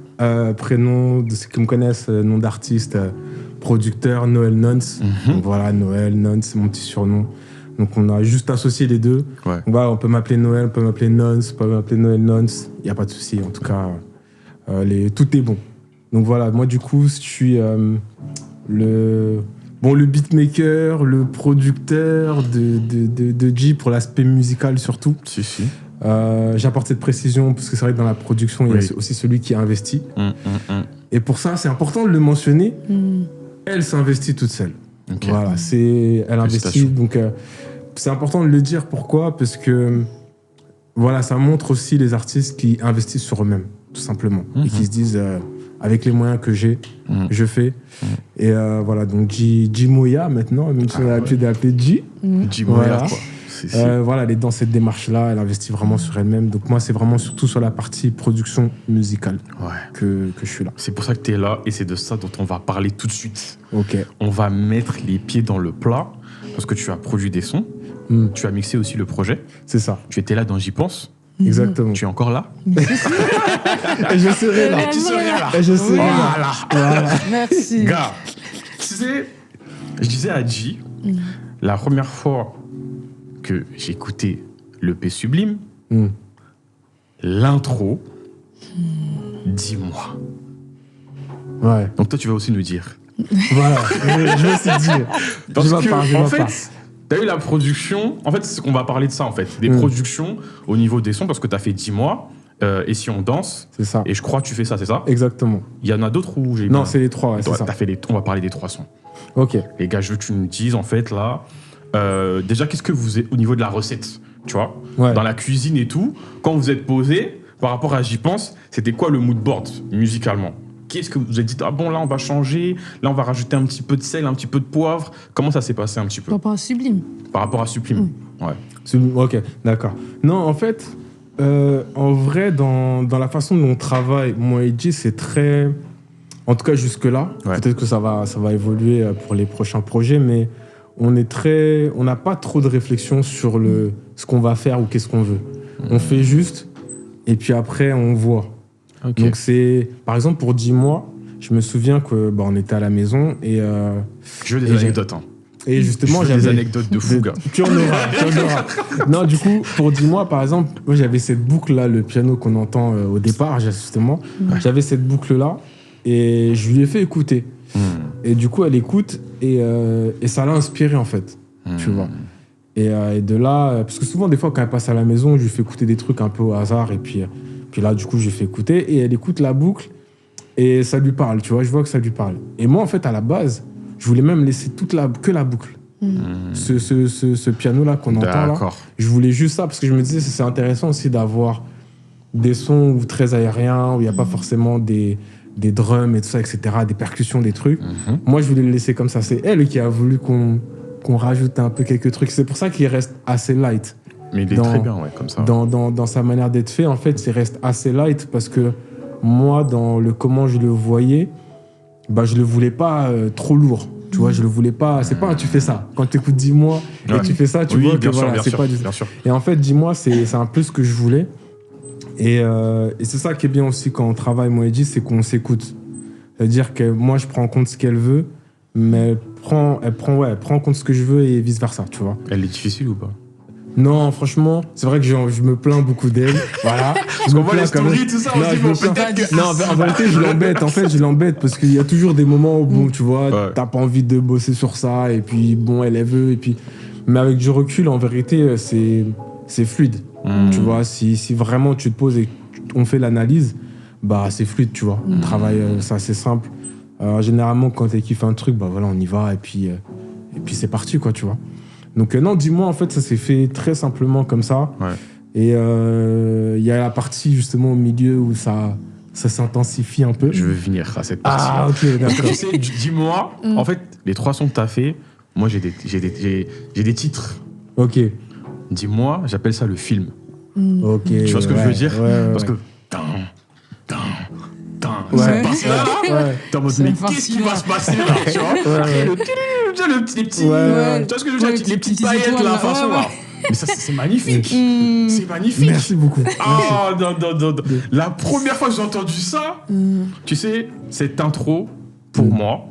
Prénom, de ceux qui me connaissent, nom d'artiste, producteur, Noël Nonce. Donc voilà, Noël Nonce, c'est mon petit surnom. Donc on a juste associé les deux. Ouais. Donc, on peut m'appeler Noël, on peut m'appeler Nonce, on peut m'appeler Noël Nonce. Il n'y a pas de souci. En tout cas, tout est bon. Donc voilà, moi du coup, je suis le beatmaker, le producteur de G pour l'aspect musical surtout. Si. J'apporte cette précision parce que c'est vrai que dans la production, il y a aussi celui qui investit. Et pour ça, c'est important de le mentionner. Elle s'investit toute seule. Ok. Voilà, elle investit. Donc, c'est important de le dire. Pourquoi ? Parce que voilà, ça montre aussi les artistes qui investissent sur eux-mêmes, tout simplement. Et qui se disent, avec les moyens que j'ai, je fais. Et voilà, donc J Moya maintenant, même si on a l'habitude d'appeler J. J Moya, Voilà. quoi. Voilà, elle est dans cette démarche-là, elle investit vraiment sur elle-même. Donc moi, c'est vraiment surtout sur la partie production musicale que je suis là. C'est pour ça que tu es là et c'est de ça dont on va parler tout de suite. Ok. On va mettre les pieds dans le plat parce que tu as produit des sons, tu as mixé aussi le projet. C'est ça. Tu étais là dans J'y pense. Exactement. Tu es encore là. Et je serai là. Tu serais là. Et je serai là. Voilà. Merci. Gars, tu sais, je disais à J, la première fois que j'ai écouté l'EP Sublime, l'intro, dis-moi. Ouais. Donc toi, tu vas aussi nous dire. Voilà. Je vais aussi dire. Parce je vais que, pas, en fait, t'as eu la production. En fait, on va parler de ça, en fait. Des productions au niveau des sons, parce que t'as fait 10 mois. Et si on danse. C'est ça. Et je crois que tu fais ça, c'est ça ? Exactement. Il y en a d'autres où j'ai. Non, c'est les 3, ouais, c'est ça. On va parler des 3 sons. Ok. Les gars, je veux que tu nous dises, en fait, là. Déjà, qu'est-ce que vous êtes au niveau de la recette, tu vois, dans la cuisine et tout, quand vous êtes posé, par rapport à J'y pense, c'était quoi le mood board musicalement ? Qu'est-ce que vous avez dit ? Ah bon, là on va changer, là on va rajouter un petit peu de sel, un petit peu de poivre. Comment ça s'est passé un petit peu ? Par rapport à Sublime. Par rapport à Sublime. Ouais. Ok, d'accord. Non, en fait, en vrai, dans la façon dont on travaille, moi et J, c'est très... En tout cas, jusque-là, peut-être que ça va évoluer pour les prochains projets, mais on n'a pas trop de réflexion sur ce qu'on va faire ou qu'est-ce qu'on veut. On fait juste, et puis après, on voit. Okay. Donc c'est... Par exemple, pour 10 mois, je me souviens qu'on était à la maison et... je veux des anecdotes, hein. Et justement, j'avais des anecdotes de fou, gars. Tu en auras. Non, du coup, pour 10 mois, par exemple, moi, j'avais cette boucle-là, le piano qu'on entend au départ, justement. J'avais cette boucle-là et je lui ai fait écouter. Et du coup, elle écoute et ça l'a inspiré, en fait. Tu vois. Et de là... Parce que souvent, des fois, quand elle passe à la maison, je lui fais écouter des trucs un peu au hasard et puis là, du coup, je lui fais écouter et elle écoute la boucle et ça lui parle, tu vois. Je vois que ça lui parle. Et moi, en fait, à la base... Je voulais même laisser que la boucle. Ce piano-là qu'on entend là. Je voulais juste ça parce que je me disais c'est intéressant aussi d'avoir des sons très aériens où il n'y a pas forcément des drums et tout ça, etc., des percussions, des trucs. Moi, je voulais le laisser comme ça. C'est elle qui a voulu qu'on rajoute un peu quelques trucs. C'est pour ça qu'il reste assez light. Mais il est très bien, comme ça. Dans sa manière d'être fait, en fait, il reste assez light parce que moi, dans le comment je le voyais, je le voulais pas trop lourd. Tu vois, je le voulais pas. C'est pas un tu fais ça. Quand tu écoutes 10 mois et tu fais ça, tu vois que voilà, c'est pas du tout. Et en fait, 10 mois, c'est un peu ce que je voulais. Et c'est ça qui est bien aussi quand on travaille, moi et J, c'est qu'on s'écoute. C'est-à-dire que moi, je prends en compte ce qu'elle veut, mais elle prend en compte ce que je veux et vice-versa, tu vois. Elle est difficile ou pas ? Non, franchement, c'est vrai que je me plains beaucoup d'elle. Voilà. Parce qu'on voit les stories, tout ça, on se dit, bon, peut-être que... Non, en vérité, je l'embête. En fait, je l'embête parce qu'il y a toujours des moments où, bon, tu vois, t'as pas envie de bosser sur ça, et puis, bon, elle veut, et puis... Mais avec du recul, en vérité, c'est fluide. Tu vois, si vraiment tu te poses et on fait l'analyse, c'est fluide, tu vois. On travaille, c'est assez simple. Généralement, quand elle kiffe un truc, voilà, on y va, et puis c'est parti, quoi, tu vois. Donc non, dis-moi, en fait, ça s'est fait très simplement comme ça. Et il y a la partie, justement, au milieu où ça s'intensifie un peu. Je veux venir à cette partie. Ah, ok, d'accord. Tu sais, dis-moi, en fait, les 3 sons que t'as fait, moi, j'ai des titres. Ok. Dis-moi, j'appelle ça le film. Ok. Tu vois ce que je veux dire ? Parce que... Ouais. T'es en mode, mais qu'est-ce qui va se passer là, tu vois ? Les petits... Tu vois ce que je veux dire ? Les petites paillettes là, façon là. Mais ça, c'est magnifique. C'est magnifique. Merci beaucoup. Ah, non. La première fois que j'ai entendu ça, tu sais, cette intro, pour moi,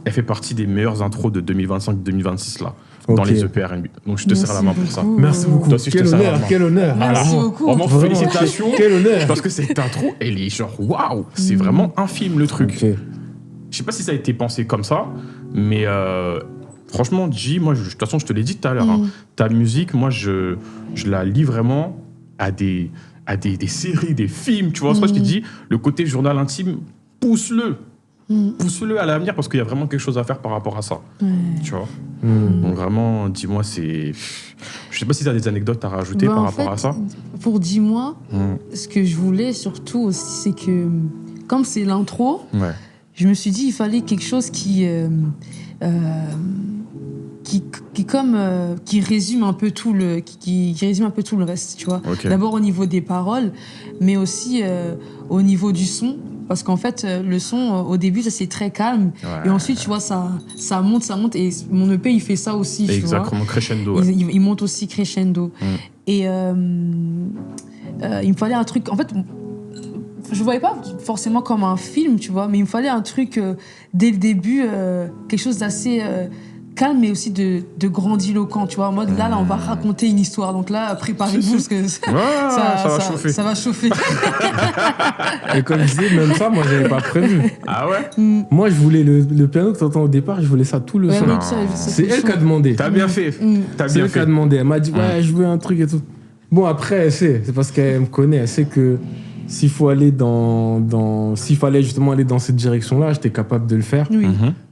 elle fait partie des meilleures intros de 2025-2026 là. Dans les EP R&B. Donc je te serre la main pour ça. Merci beaucoup. Toi aussi, Quel honneur. Merci beaucoup. Vraiment, félicitations. Quel honneur. Parce que cette intro, elle est genre waouh. C'est vraiment un film le truc. Okay. Je sais pas si ça a été pensé comme ça, mais franchement, J, moi, de toute façon, je te l'ai dit tout à l'heure, ta musique, moi, je la lis vraiment à des séries, des films, tu vois. C'est pour ça que je t'ai dit, le côté journal intime, pousse-le. pousse-le à l'avenir parce qu'il y a vraiment quelque chose à faire par rapport à ça. Tu vois. Donc vraiment, dis-moi, c'est... Je sais pas si tu as des anecdotes à rajouter par rapport à ça. Pour dis-moi, ce que je voulais surtout aussi, c'est que, comme c'est l'intro, je me suis dit il fallait quelque chose qui résume un peu tout le reste, tu vois. D'abord au niveau des paroles, mais aussi au niveau du son, parce qu'en fait le son au début ça c'est très calme et ensuite tu vois ça monte et mon EP il fait ça aussi. Exactement, crescendo. Il monte aussi crescendo et il me fallait un truc. En fait, je voyais pas forcément comme un film, tu vois, mais il me fallait un truc dès le début, quelque chose d'assez calme, mais aussi de grandiloquent, tu vois, en mode là on va raconter une histoire, donc là préparez-vous parce que ça va chauffer. Et comme je disais, même ça, moi j'avais pas prévu. Ah ouais? Moi je voulais le piano que t'entends au départ, je voulais ça tout le son. C'est elle qui a demandé. T'as bien fait. C'est elle qui a demandé. Elle m'a dit ouais, je veux un truc et tout. Bon, après elle sait, c'est parce qu'elle me connaît, elle sait que s'il fallait justement aller dans cette direction-là, j'étais capable de le faire.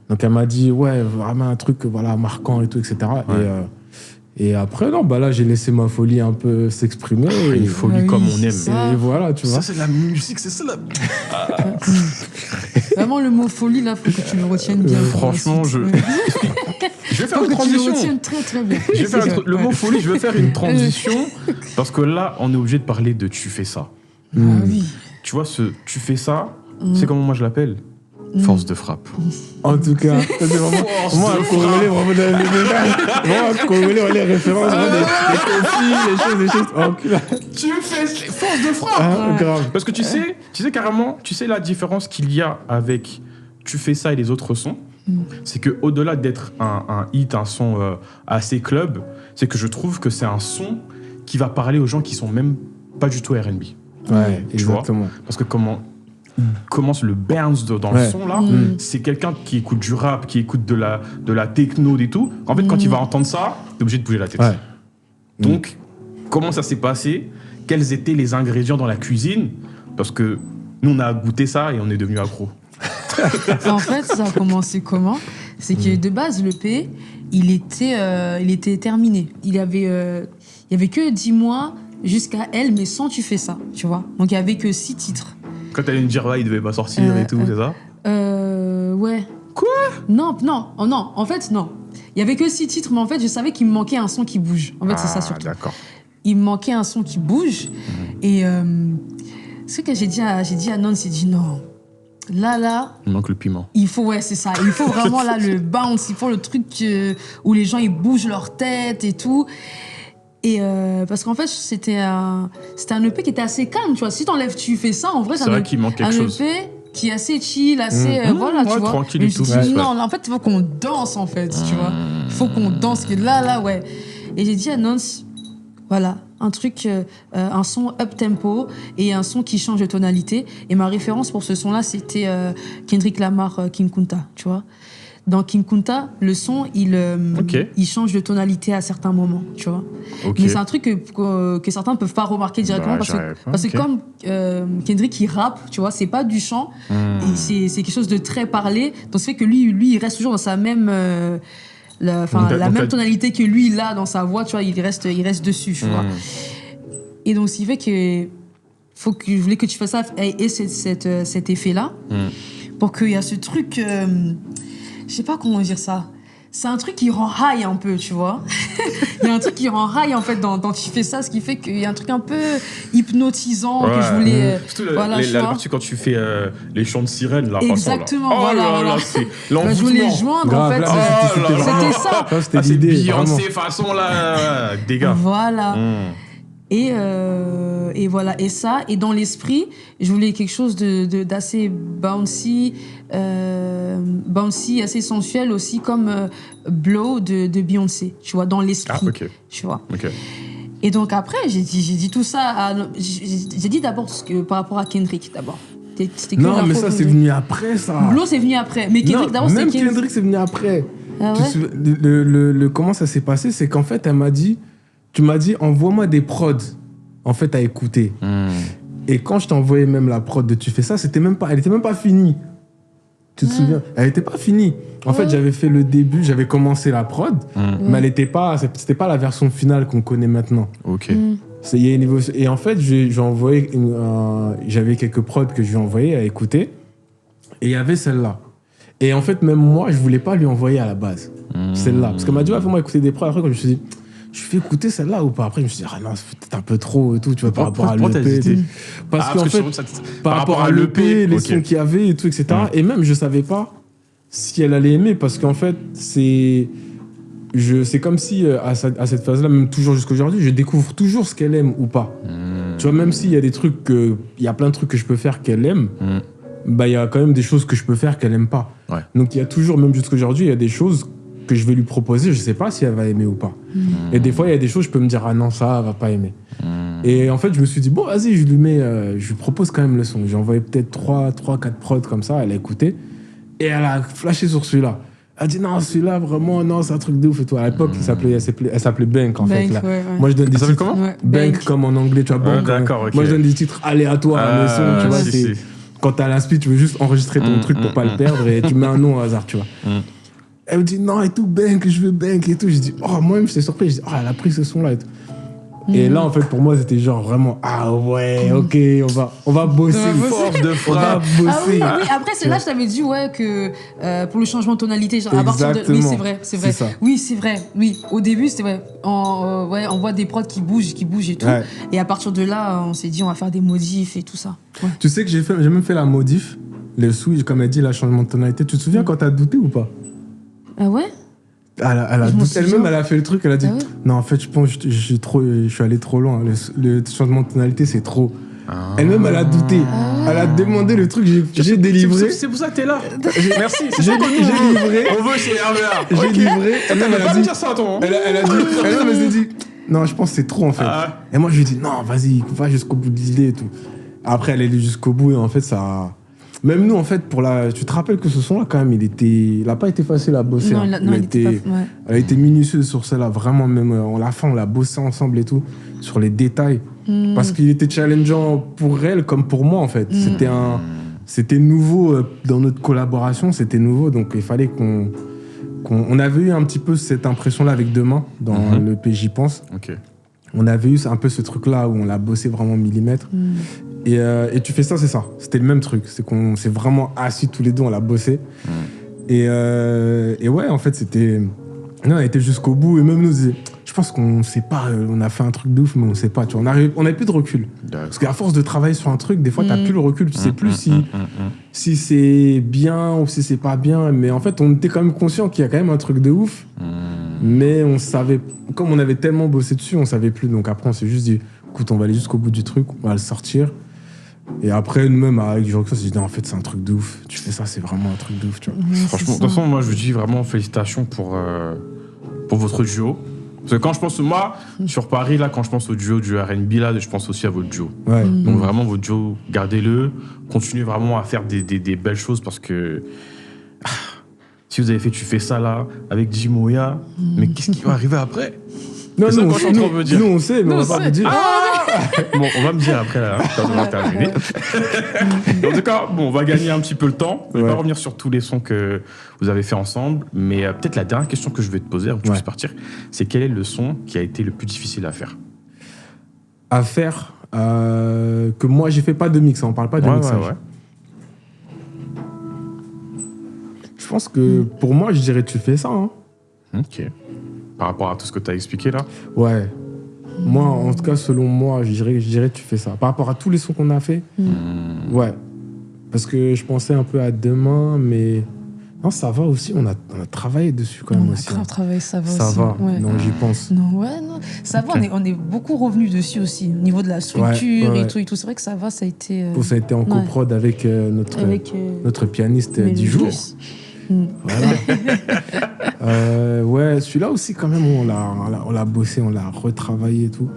Donc elle m'a dit ouais, vraiment un truc marquant et tout, etc. Et après là j'ai laissé ma folie un peu s'exprimer. Une folie comme on aime. Ça. Et voilà, tu vois. Ça c'est de la musique, c'est ça. Vraiment le mot folie là, faut que tu le retiennes bien. Franchement, je vais faire une transition. Tu le retiennes très très bien. Je vais faire le mot folie, je vais faire une transition parce que là on est obligé de parler de tu fais ça. Oui. Tu vois, tu fais ça, c'est comment moi je l'appelle? Force de frappe. En tout cas, c'est vraiment. Moi, à Congolais, vraiment dans les détails. Moi, à Congolais, on les références, des choses. Oh, tu fais force de frappe. Grave. Parce que tu sais carrément, tu sais la différence qu'il y a avec tu fais ça et les autres sons, c'est que au-delà d'être un hit, un son assez club, c'est que je trouve que c'est un son qui va parler aux gens qui sont même pas du tout R&B. Ouais, tu exactement. Vois, parce que comment commence le bounce dans le son là, c'est quelqu'un qui écoute du rap, qui écoute de la techno et tout. En fait, quand il va entendre ça, t'es obligé de bouger la tête. Donc, comment ça s'est passé? Quels étaient les ingrédients dans la cuisine? Parce que nous, on a goûté ça et on est devenu accro. En fait, ça a commencé comment? C'est que de base, l'EP, il était terminé. Il y avait que 10 mois jusqu'à elle, mais sans tu fais ça, tu vois. Donc il y avait que 6 titres. Quand t'allais me dire il devait pas sortir et tout, c'est ça? Ouais. Quoi? Non, en fait non. Il y avait que 6 titres, mais en fait je savais qu'il me manquait un son qui bouge. En fait c'est ça surtout. D'accord. Il me manquait un son qui bouge et ce que j'ai dit à Nance, j'ai dit non. Là. Il manque le piment. Il faut, c'est ça. Il faut vraiment là le bounce, il faut le truc où les gens ils bougent leur tête et tout. Et parce qu'en fait, c'était un EP qui était assez calme, tu vois. Si tu fais ça, en vrai, c'est vrai qu'il manque quelque chose. Un EP qui est assez chill, assez tu vois. Tranquille et tout. Non, en fait, il faut qu'on danse, en fait, tu vois. Il faut qu'on danse. Là, ouais. Et j'ai dit à Nance, voilà, un truc, un son up-tempo et un son qui change de tonalité. Et ma référence pour ce son-là, c'était Kendrick Lamar, King Kunta, tu vois. Dans King Kunta, le son, il change de tonalité à certains moments, tu vois. Mais c'est un truc que certains ne peuvent pas remarquer directement parce que comme Kendrick, il rappe, tu vois, c'est pas du chant, et c'est quelque chose de très parlé. Donc, ça fait que lui, il reste toujours dans sa même... la même tonalité que lui, il a dans sa voix, tu vois, il reste dessus, tu vois. Et donc, ce qui fait que je voulais que tu fasses ça et cet effet-là, pour qu'il y a ce truc... je sais pas comment dire ça. C'est un truc qui rend high un peu, tu vois. Il y a un truc qui rend high, en fait, dans tu fais ça, ce qui fait qu'il y a un truc un peu hypnotisant que je voulais... Surtout la partie quand tu fais les chants de sirène, là. Exactement, voilà. C'est l'envoûtement. Je voulais joindre, grave, en fait. C'était ça. C'était l'idée, Beyoncé façon, là, des gars. Voilà. Et voilà, et ça, et dans l'esprit, je voulais quelque chose d'assez bouncy, assez sensuel aussi, comme Blow de Beyoncé, tu vois, dans l'esprit, tu vois. Et donc après, j'ai dit tout ça, j'ai dit d'abord par rapport à Kendrick, d'abord. Non, mais ça, c'est venu après, ça. Blow, c'est venu après, mais Kendrick, d'abord, c'est Kendrick, c'est venu après. Ah ouais? Comment ça s'est passé, c'est qu'en fait, tu m'as dit, envoie-moi des prods, en fait, à écouter. Et quand je t'ai envoyé même la prod de Tu fais ça, elle était même pas finie. Tu te souviens? Elle était pas finie. En fait, j'avais fait le début, j'avais commencé la prod, mais elle était pas, c'était pas la version finale qu'on connaît maintenant. Ok. Et en fait, j'avais quelques prods que je lui ai envoyés à écouter, et il y avait celle-là. Et en fait, même moi, je voulais pas lui envoyer à la base, celle-là. Parce qu'elle m'a dit, fais-moi écouter des prods. Après, quand je me suis dit, je fais écouter celle-là ou pas? Après, je me suis dit, ah non, c'est peut-être un peu trop et tout, tu vois, par rapport à l'EP. Parce qu'en fait, par rapport à l'EP, les sons qu'il y avait et tout, etc. Et même, je savais pas si elle allait aimer, parce qu'en fait, c'est comme si, à cette phase-là, même toujours jusqu'à aujourd'hui, je découvre toujours ce qu'elle aime ou pas. Tu vois, même s'il y a des trucs, il y a plein de trucs que je peux faire qu'elle aime, bah, il y a quand même des choses que je peux faire qu'elle aime pas. Ouais. Donc, il y a toujours, même jusqu'à aujourd'hui, il y a des choses que je vais lui proposer, je sais pas si elle va aimer ou pas. Et des fois, il y a des choses, je peux me dire, ah non, ça, elle va pas aimer. Et en fait, je me suis dit, bon, vas-y, je lui propose quand même le son. J'ai envoyé peut-être 3-4 prods comme ça, elle a écouté, et elle a flashé sur celui-là. Elle a dit, non, celui-là, vraiment, non, c'est un truc de ouf et tout. À l'époque, elle s'appelait Bank, en fait. Là. Ouais. Moi, je donne des titres. Comment Bank, comme en anglais, tu vois, Bank. D'accord, ok. Moi, je donne des titres aléatoires à mes sons, tu vois. Si. Quand t'as l'inspi, tu veux juste enregistrer ton truc pour pas le perdre, et tu mets un nom au hasard, tu vois. Elle me dit, non, et tout, Bank, je veux Bank et tout. Je dis, oh, moi-même, j'étais surpris. Je dis, oh, elle a pris ce son-là et tout. Et là, en fait, pour moi, c'était genre vraiment, ah ouais, ok, on va bosser. Force de frappe. On va bosser. Ah oui. Après, c'est là que je t'avais dit, ouais, que pour le changement de tonalité, genre, à partir de. Oui, c'est vrai. Ça. Oui, c'est vrai. Oui, au début, c'était vrai. On voit des prods qui bougent et tout. Ouais. Et à partir de là, on s'est dit, on va faire des modifs et tout ça. Ouais. Tu sais que j'ai même fait la modif, le switch, comme elle dit, le changement de tonalité. Tu te souviens quand t'as douté ou pas? Ah ouais? Elle-même, elle a fait le truc, elle a dit non, en fait, je pense que je suis allé trop loin. Le changement de tonalité, c'est trop. Elle-même, elle a douté. Elle a demandé le truc, j'ai délivré. C'est pour ça que t'es là. Merci. J'ai livré. On veut chez RVA. J'ai livré. Elle a dit dire ça à toi. Elle a dit. Elle s'est dit non, je pense que c'est trop en fait. Et moi, je lui ai dit non, vas-y, va jusqu'au bout de l'idée et tout. Après, elle est allée jusqu'au bout et en fait, ça. Même nous, en fait, tu te rappelles que ce son-là, quand même, il n'a pas été facile à bosser. Non, elle a été minutieuse sur celle-là, vraiment, même à la fin, on l'a bossé ensemble et tout, sur les détails. Parce qu'il était challengeant pour elle comme pour moi, en fait. C'était nouveau dans notre collaboration, c'était nouveau, donc il fallait on avait eu un petit peu cette impression-là avec Demain, dans le P, j'y pense. Ok. On avait eu un peu ce truc-là où on l'a bossé vraiment millimètre. Et tu fais ça, c'est ça. C'était le même truc. C'est qu'on s'est vraiment assis tous les deux, on l'a bossé. Et ouais, en fait, c'était... Non, on était jusqu'au bout. Et même nous, je pense qu'on sait pas. On a fait un truc de ouf, mais on sait pas. Tu vois, on n'avait plus de recul. D'accord. Parce qu'à force de travailler sur un truc, des fois, t'as plus le recul. Tu sais plus si c'est bien ou si c'est pas bien. Mais en fait, on était quand même conscient qu'il y a quand même un truc de ouf. Mais on savait... Comme on avait tellement bossé dessus, on savait plus. Donc après, on s'est juste dit, écoute, on va aller jusqu'au bout du truc, on va le sortir. Et après, nous-mêmes, avec du recul, on s'est dit, non, en fait, c'est un truc de ouf. Tu fais ça, c'est vraiment un truc de ouf, tu vois. Franchement, de toute façon, moi, je vous dis vraiment félicitations pour votre duo. Parce que quand je pense, moi, sur Paris, là, quand je pense au duo du R&B, là, je pense aussi à votre duo. Ouais. Donc vraiment, votre duo, gardez-le. Continuez vraiment à faire des belles choses parce que... si vous avez fait Tu fais ça, là, avec Jimoya, mais qu'est-ce qui va arriver après? Non, nous, on sait, mais on va pas vous dire. Bon, on va me dire après, là, quand on va terminer. En tout cas, bon, on va gagner un petit peu le temps. Je vais pas revenir sur tous les sons que vous avez fait ensemble, mais peut-être la dernière question que je vais te poser avant que tu puisses partir, c'est quel est le son qui a été le plus difficile à faire? À faire que moi, j'ai fait pas de mix, on parle pas de mixage. Ouais. Je pense que pour moi, je dirais Tu fais ça. Hein. Ok. Par rapport à tout ce que tu as expliqué là? Ouais. Moi, en tout cas, selon moi, je dirais Tu fais ça. Par rapport à tous les sons qu'on a fait, ouais. Parce que je pensais un peu à Demain, mais non, ça va aussi. On a travaillé dessus quand même aussi. On a grave travaillé, ça va aussi. Ça va, non, j'y pense. Non, ça va, on est beaucoup revenus dessus aussi, au niveau de la structure et tout. C'est vrai que ça va, ça a été... Ça a été en coprod avec notre pianiste Dijoux. Voilà. Ouais, celui-là aussi, quand même, on l'a bossé, on l'a retravaillé et tout.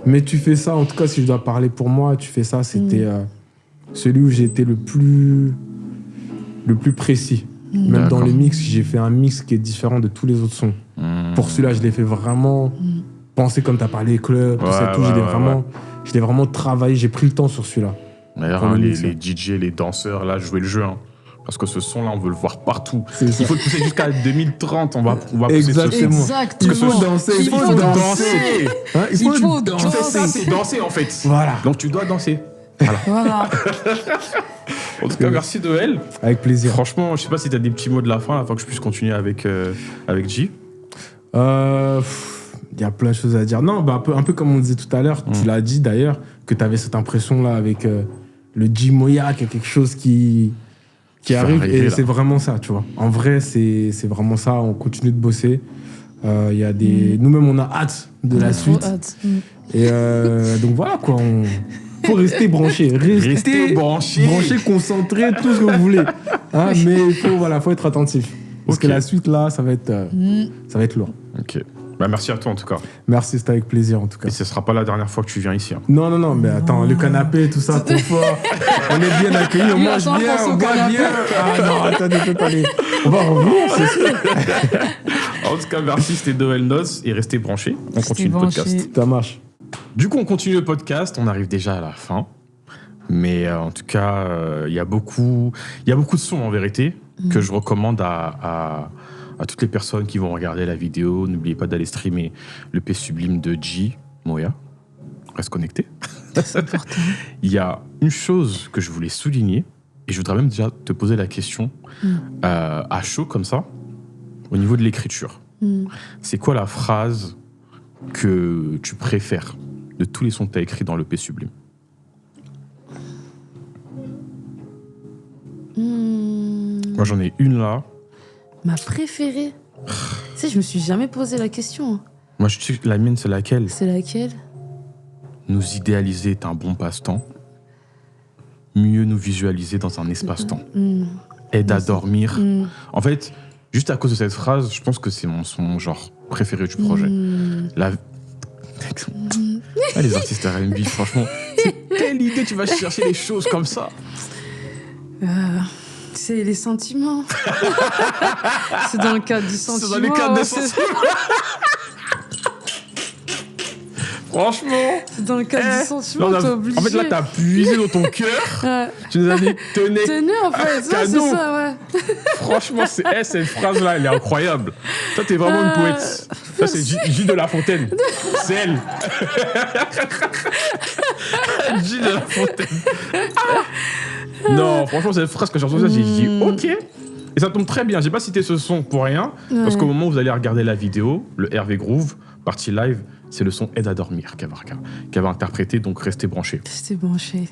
Mais Tu fais ça, en tout cas, si je dois parler pour moi, Tu fais ça, c'était celui où j'ai été le plus précis. Même dans les mix, j'ai fait un mix qui est différent de tous les autres sons. Pour celui-là, je l'ai fait vraiment penser comme tu as parlé, club, tout ça, tout. Je l'ai vraiment travaillé, j'ai pris le temps sur celui-là. D'ailleurs, les DJ, les danseurs, là, jouaient le jeu. Hein. parce que ce son-là, on veut le voir partout. C'est ça. Il faut le pousser jusqu'à 2030. On va pousser Exactement. ce son. Exactement. Il faut danser. Il faut danser. Hein, Il faut Tu fais ça, danser. c'est danser en fait. Voilà. Donc tu dois danser. Voilà. En tout cas, merci Noël. Avec plaisir. Franchement, je sais pas si tu as des petits mots de la fin afin que je puisse continuer avec J. Il y a plein de choses à dire. Non, bah, un peu comme on disait tout à l'heure, tu l'as dit d'ailleurs, que tu avais cette impression-là avec le J Moya, qu'il y a quelque chose qui arrive. arriver, Et là. c'est vraiment ça, tu vois. En vrai, c'est vraiment ça. On continue de bosser. Il y a des... Nous-mêmes, on a hâte de la Trop suite. hâte. Et donc voilà, quoi. Faut rester branché. Restez branché. Branché, concentré, tout ce que vous voulez. Hein, mais il faut être attentif. Parce Ok. que la suite, là, ça va être lourd. Ok. Bah, merci à toi en tout cas. Merci, c'était avec plaisir en tout cas. Et ce sera pas la dernière fois que tu viens ici. Hein. Non, mais attends, le canapé, tout ça, confort. On est bien accueillis, on Lui, mange attends, bien, pense au on boit canapé. bien. Ah non, attendez, peut aller. On va revenir, c'est sûr. En tout cas, merci, c'était Noël Noz et restez branchés. On Restez continue le branchés. podcast. Ça marche. Du coup, on continue le podcast. On arrive déjà à la fin. Mais en tout cas, il y a beaucoup de sons en vérité que je recommande à toutes les personnes qui vont regarder la vidéo. N'oubliez pas d'aller streamer le P Sublime de J Moya. Reste connecté. C'est important. Il y a une chose que je voulais souligner, et je voudrais même déjà te poser la question à chaud comme ça, au niveau de l'écriture. C'est quoi la phrase que tu préfères de tous les sons que tu as écrits dans le P Sublime? Moi, j'en ai une là. Ma préférée. Tu sais, je me suis jamais posé la question. Hein. Moi, je sais que la mienne, c'est laquelle? C'est laquelle? Nous idéaliser est un bon passe-temps. Mieux nous visualiser dans un espace-temps. Aide à dormir. En fait, juste à cause de cette phrase, je pense que c'est mon son genre préféré du projet. Ah, les artistes R&B, franchement, c'est quelle idée tu vas chercher les choses comme ça? C'est les sentiments. C'est dans le cadre du sentiment. C'est dans le cadre des c'est- sentiments. Franchement. C'est dans le cadre du sentiment, là, t'es obligé. en fait, là, t'as puisé dans ton cœur. Ouais. Tu nous as dit, tenez. Tenez, en fait. Ouais, c'est Cadeau. ça, ouais. Franchement, cette phrase-là, elle est incroyable. Toi, t'es vraiment une poète. Ça, c'est J de La Fontaine. C'est elle. J de La Fontaine. Non, franchement, cette phrase, quand j'ai entendu ça, j'ai dit OK. Et ça tombe très bien. J'ai pas cité ce son pour rien. Parce qu'au moment où vous allez regarder la vidéo, le Hervé Groove, partie live, c'est le son Aide à dormir qu'elle va interpréter. Donc, restez branchés. C'était branché.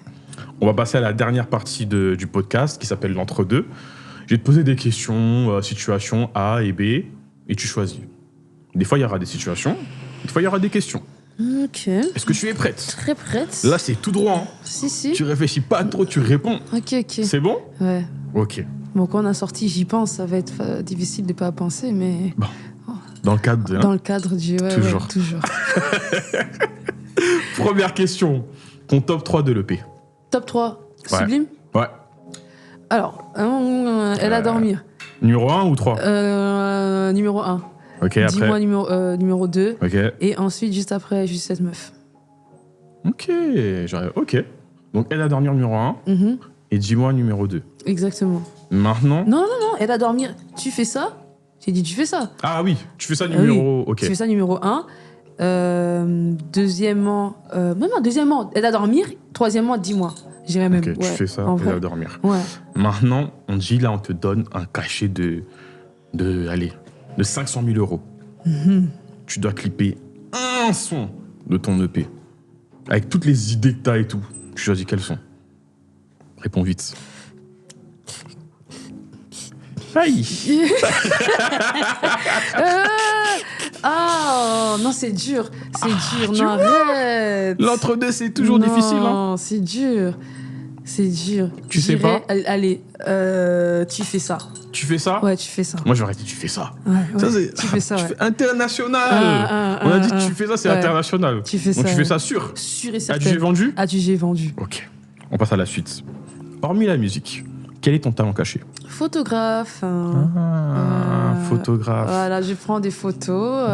On va passer à la dernière partie du podcast qui s'appelle l'entre-deux. Je vais te poser des questions, situations A et B, et tu choisis. Des fois, il y aura des situations, des fois, il y aura des questions. Ok. Est-ce que tu es prête? Très prête. Là, c'est tout droit. Hein. Si. Tu réfléchis pas trop, tu réponds. Ok. C'est bon? Ouais. Ok. Bon, quand on a sorti J'y pense, ça va être difficile de pas penser, mais Dans le cadre de... dans le cadre du... Ouais, Toujours. ouais, toujours. Première question. Ton top 3 de l'EP. Top 3. Ouais. Sublime. Ouais. Alors, Elle a dormir. Numéro 1 ou 3? Numéro 1. Ok, après. Dis-moi numéro 2. Ok. Et ensuite, juste après, juste cette meuf. Ok. Ok. Donc, Elle a dormi numéro 1 Mhm. et Dis-moi numéro 2. Exactement. Maintenant... Non, Elle a dormir. Tu fais ça? J'ai dit, tu fais ça. Ah oui, tu fais ça Ah numéro... oui. Ok. Tu fais ça numéro 1. Deuxièmement... deuxièmement, Elle a dormir. Troisièmement, dis-moi. J'irais même. Ok, tu Ouais, fais ça, en Elle vrai. va dormir. Ouais. Maintenant, on dit là, on te donne un cachet de 500 000 euros. Tu dois clipper un son de ton EP. Avec toutes les idées que t'as et tout. Tu choisis quel son? Réponds vite. Aïe! Non, c'est dur. C'est dur. tu Non, vois, arrête. L'entre-deux, c'est toujours difficile. Hein. Non, c'est dur. C'est dur. Tu sais J'irais- pas? Allez, tu fais ça. Tu fais ça? Ouais, tu fais ça. Moi, j'aurais dit, tu fais ça. Ouais, Ça, ouais. c'est, Tu fais ça, tu ouais. fais international. On a dit, tu fais ça, c'est Ouais. international. Tu fais Donc, ça, tu fais ouais. ça sûr. Sûr et As-tu certain. vendu? J'ai vendu. Ok. On passe à la suite. Hormis la musique, quel est ton talent caché? Photographe. Photographe. Voilà, je prends des photos.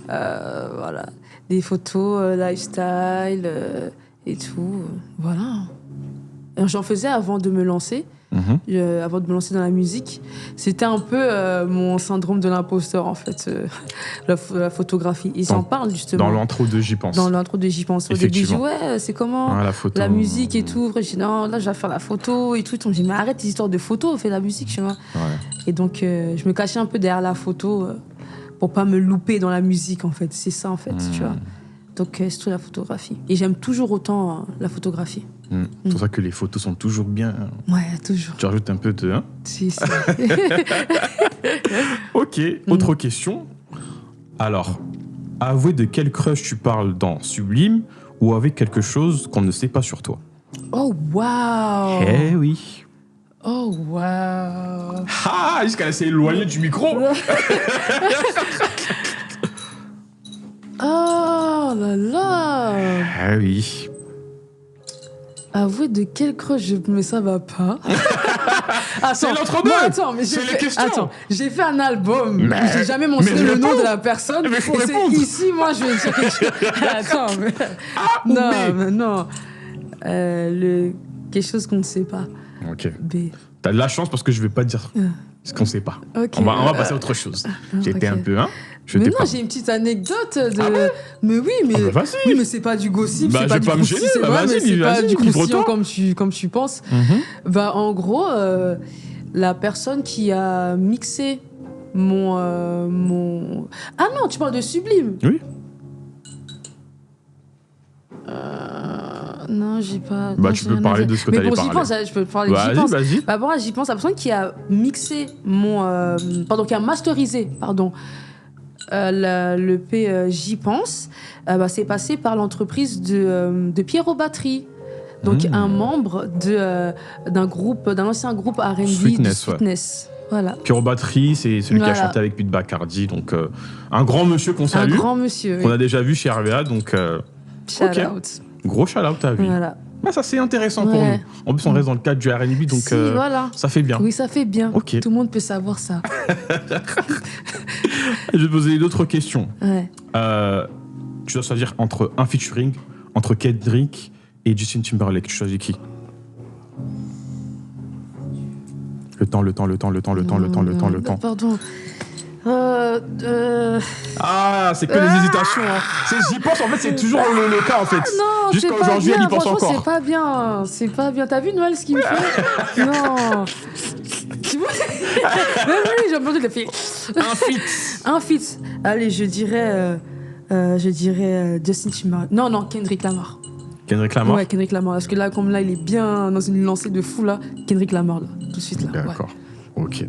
Voilà. Des photos lifestyle et tout. Voilà. Alors, j'en faisais avant de me lancer. avant de me lancer dans la musique. C'était un peu mon syndrome de l'imposteur, en fait, la photographie. Ils en parlent, justement. Dans l'intro de J'y pense. Dans l'intro de J'y pense. Au début, je dis, ouais, c'est comment la musique et tout. Après, je dis, non, là, je vais faire la photo et tout. Donc, je dis, mais arrête les histoires de photos, fais la musique, tu vois. Ouais. Et donc, je me cachais un peu derrière la photo pour pas me louper dans la musique, en fait. C'est ça, en fait, tu vois. Donc, c'est tout la photographie. Et j'aime toujours autant la photographie. C'est pour ça que les photos sont toujours bien. Ouais, toujours. Tu rajoutes un peu de... Hein? Si. Ok, autre question. Alors, avouer de quel crush tu parles dans Sublime ou avec quelque chose qu'on ne sait pas sur toi? Oh, waouh! Eh oui. Oh, waouh! Ah, jusqu'à s'est éloignée du micro. Oh là là! Ah oui. Avouer de quel crush mais ça va pas. C'est l'entre-deux. Attends, mais c'est les questions. Attends, j'ai fait un album. Mais j'ai jamais mentionné le nom de la personne. Mais faut et répondre. ici, moi, je vais dire quelque chose. Attends, mais... non, mais non. Quelque chose qu'on ne sait pas. Ok. B. T'as de la chance parce que je vais pas dire ce qu'on sait pas. Okay. On va passer à autre chose. J'étais un peu... Mais non, j'ai une petite anecdote de... Ah ouais? Mais oui, mais... Ah bah, vas-y. Oui, mais c'est pas du gossip, Bah, c'est je pas vais du pas me croustillant, gêner, c'est bah, vrai, vas-y, mais c'est pas vas-y, du croustillant livre-toi. comme tu penses. Bah, en gros, la personne qui a mixé mon... Ah non, tu parles de Sublime. Oui. Non, j'ai pas... Bah, non, tu j'ai peux rien à parler dire. de ce que mais t'allais bon, parler. j'y pense, je peux parler de j'y pense. Vas-y. Bah, bon, j'y pense. La personne qui a mixé mon... pardon, qui a masterisé, pardon, l'EP J'y pense, bah, c'est passé par l'entreprise de Pierrot Battery. Donc, un membre d'un ancien groupe R&B Sweetness, du Sweetness. Voilà. Pierrot Battery, c'est celui qui a chanté avec Pete Bacardi. Donc, un grand monsieur qu'on salue. Un grand monsieur, qu'on a déjà vu chez RVA. Donc, shout out. Gros shout-out à lui. Voilà. Ah, ça, c'est intéressant pour nous. En plus, on reste dans le cadre du R&B, donc voilà. ça fait bien. Oui, ça fait bien. Ok. Tout le monde peut savoir ça. Je vais te poser d'autres questions. Ouais. Tu dois choisir entre un featuring, entre Kendrick et Justin Timberlake. Tu choisis qui? Le temps. Pardon. Ah, c'est que des hésitations. Hein. J'y pense, en fait, c'est toujours le cas, en fait. Non, jusqu'à aujourd'hui, elle y pense encore. C'est pas bien. C'est pas bien. T'as vu Noël ce qu'il me fait? Non. Tu vois? Oui, j'ai entendu le fait. Un feat. Allez, je dirais Justin Timberlake. Non, Kendrick Lamar. Kendrick Lamar? Ouais, Kendrick Lamar. Parce que là, comme là, il est bien dans une lancée de fou, là. Kendrick Lamar, là. Tout de suite, là. D'accord. Ouais. Ok.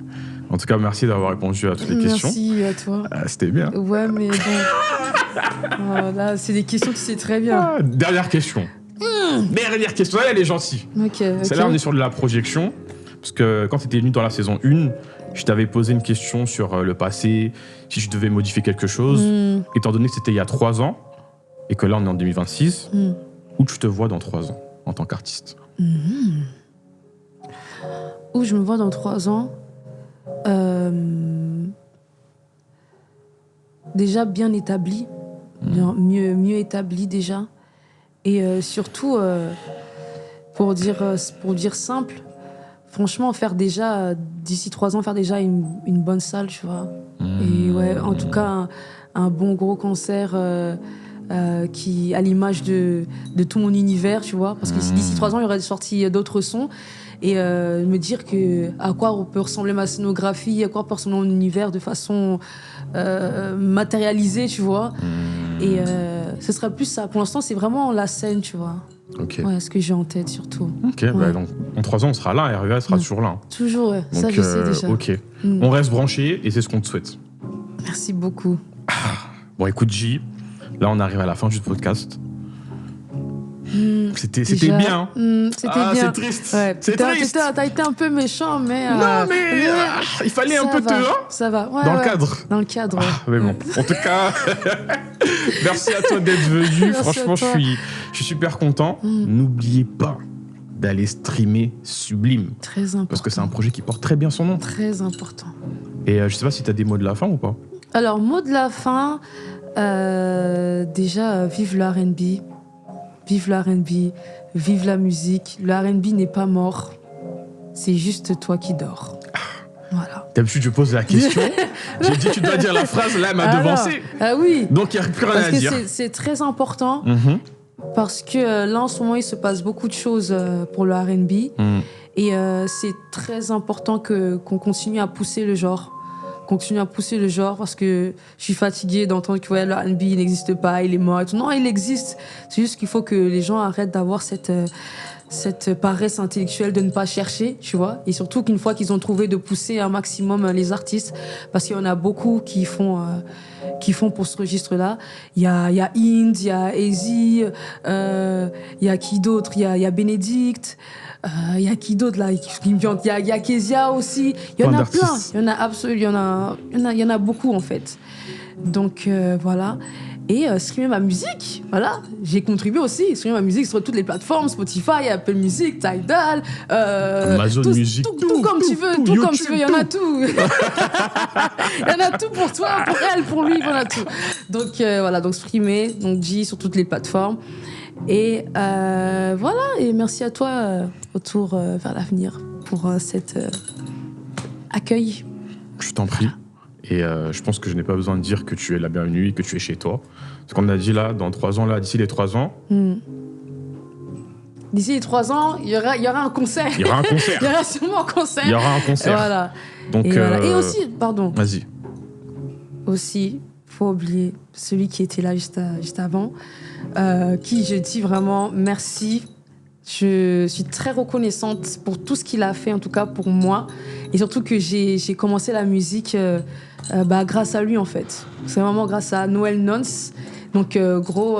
En tout cas, merci d'avoir répondu à toutes les questions. Merci à toi. C'était bien. Ouais, mais bon. Là, c'est des questions, tu sais très bien. Dernière question. Dernière question. Elle est gentille. Ok. Celle-là, on est sur de la projection. Parce que quand tu étais venu dans la saison 1, je t'avais posé une question sur le passé, si je devais modifier quelque chose. Étant donné que c'était il y a 3 ans, et que là, on est en 2026, où tu te vois dans 3 ans en tant qu'artiste? Où je me vois dans 3 ans déjà bien établi, mieux établi déjà. Et surtout, pour dire simple, franchement, faire déjà, d'ici 3 ans, faire déjà une bonne salle, tu vois. Et ouais, en tout cas, un bon gros concert qui à l'image de tout mon univers, tu vois. Parce que d'ici 3 ans, il y aurait sorti d'autres sons. Et me dire à quoi peut ressembler ma scénographie, à quoi peut ressembler mon univers de façon matérialisée, tu vois. Et ce serait plus ça. Pour l'instant, c'est vraiment la scène, tu vois. Ok. Ouais, ce que j'ai en tête, surtout. Ok, ouais. Bah donc en 3 ans, on sera là, et RVA sera toujours là. Hein. Toujours, ouais. Donc, Ça, je sais déjà. Ok. On reste branchés, et c'est ce qu'on te souhaite. Merci beaucoup. Bon, écoute, J, là, on arrive à la fin du podcast. C'était bien. C'était bien. C'est triste. Ouais. C'est triste. T'as été un peu méchant, mais... Non, mais il fallait un peu Ça va. Ouais, dans le cadre. Dans le cadre, ouais. Mais bon, en tout cas, merci à toi d'être venu. Merci Franchement, je suis super content. N'oubliez pas d'aller streamer Sublime. Très important. Parce que c'est un projet qui porte très bien son nom. Très important. Et je sais pas si tu as des mots de la fin ou pas. Alors, mot de la fin, déjà, vive le R&B. Vive le R&B, vive la musique. Le R&B n'est pas mort. c'est juste toi qui dors. Voilà. D'habitude, je pose la question. J'ai dit, tu dois dire la phrase, là, elle m'a devancé. Ah oui. Donc, il n'y a plus rien à dire. Parce que c'est très important. Parce que là, en ce moment, il se passe beaucoup de choses pour le R&B. Et c'est très important qu'on continue à pousser le genre. Parce que je suis fatiguée d'entendre que le R&B n'existe pas, il est mort et tout. Non, il existe. C'est juste qu'il faut que les gens arrêtent d'avoir cette paresse intellectuelle de ne pas chercher, tu vois. Et surtout qu'une fois qu'ils ont trouvé, de pousser un maximum les artistes. Parce qu'il y en a beaucoup qui font pour ce registre-là. Il y a Inde, il y a Easy, il y a qui d'autre? Il y a Bénédicte. Il y a qui d'autre là qui me vient? Il y a Kezia aussi. Il y en a plein. Il y en a absolument. Il y en a beaucoup en fait. Donc voilà. Et streamer ma musique, voilà. J'ai contribué aussi. Streamer ma musique sur toutes les plateformes, Spotify, Apple Music, Tidal, Amazon Music, tout comme tu veux, tout comme tu veux. Il y en a tout. Il y en a tout pour toi, pour elle, pour lui, il y en a tout. Donc voilà. Donc streamer, donc J sur toutes les plateformes. Et voilà, et merci à toi, retour vers l'avenir, pour cet accueil. Je t'en prie. Et je pense que je n'ai pas besoin de dire que tu es la bienvenue et que tu es chez toi. Ce qu'on a dit là, dans 3 ans, là, d'ici les 3 ans... D'ici les 3 ans, il y aura un concert. Il y aura un concert. Il y aura sûrement un concert. Il y aura un concert. Voilà. Donc, et aussi, pardon. Vas-y. Aussi, faut oublier celui qui était là juste avant, qui je dis vraiment merci. Je suis très reconnaissante pour tout ce qu'il a fait, en tout cas pour moi. Et surtout que j'ai commencé la musique grâce à lui, en fait. C'est vraiment grâce à Noël Nonce. Donc, gros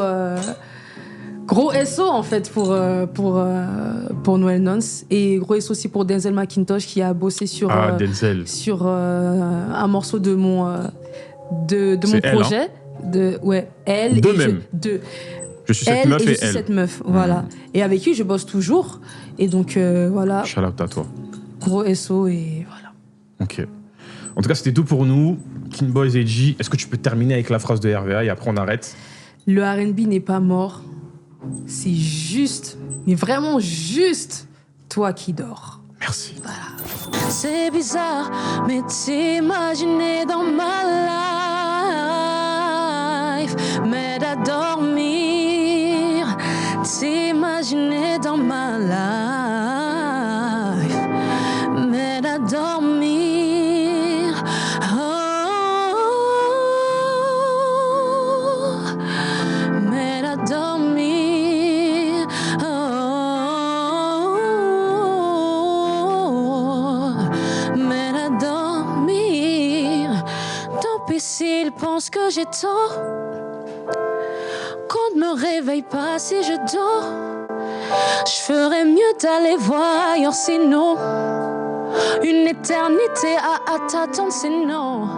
SO, en fait, pour Noël Nonce. Et gros SO aussi pour Denzel McIntosh, qui a bossé sur un morceau de mon projet. Elle. Deux même. Je suis cette meuf et elle. Cette meuf, voilà. Et avec qui je bosse toujours. Et donc, voilà. Shout out à toi. Gros SO et voilà. Ok. En tout cas, c'était tout pour nous. King Boys et J, est-ce que tu peux terminer avec la phrase de RVA et après on arrête? Le R&B n'est pas mort. C'est juste, mais vraiment juste, toi qui dors. Merci. Voilà. C'est bizarre, mais t'imaginer dans ma life, m'aide à dormir. T'imaginer dans ma life, m'aide à dormir. Oh, m'aide à dormir. Oh, m'aide à dormir. Tant pis s'il pense que j'ai tort, qu'on ne me réveille pas si je dors. Je ferais mieux d'aller voir ailleurs, sinon une éternité à t'attendre, c'est non.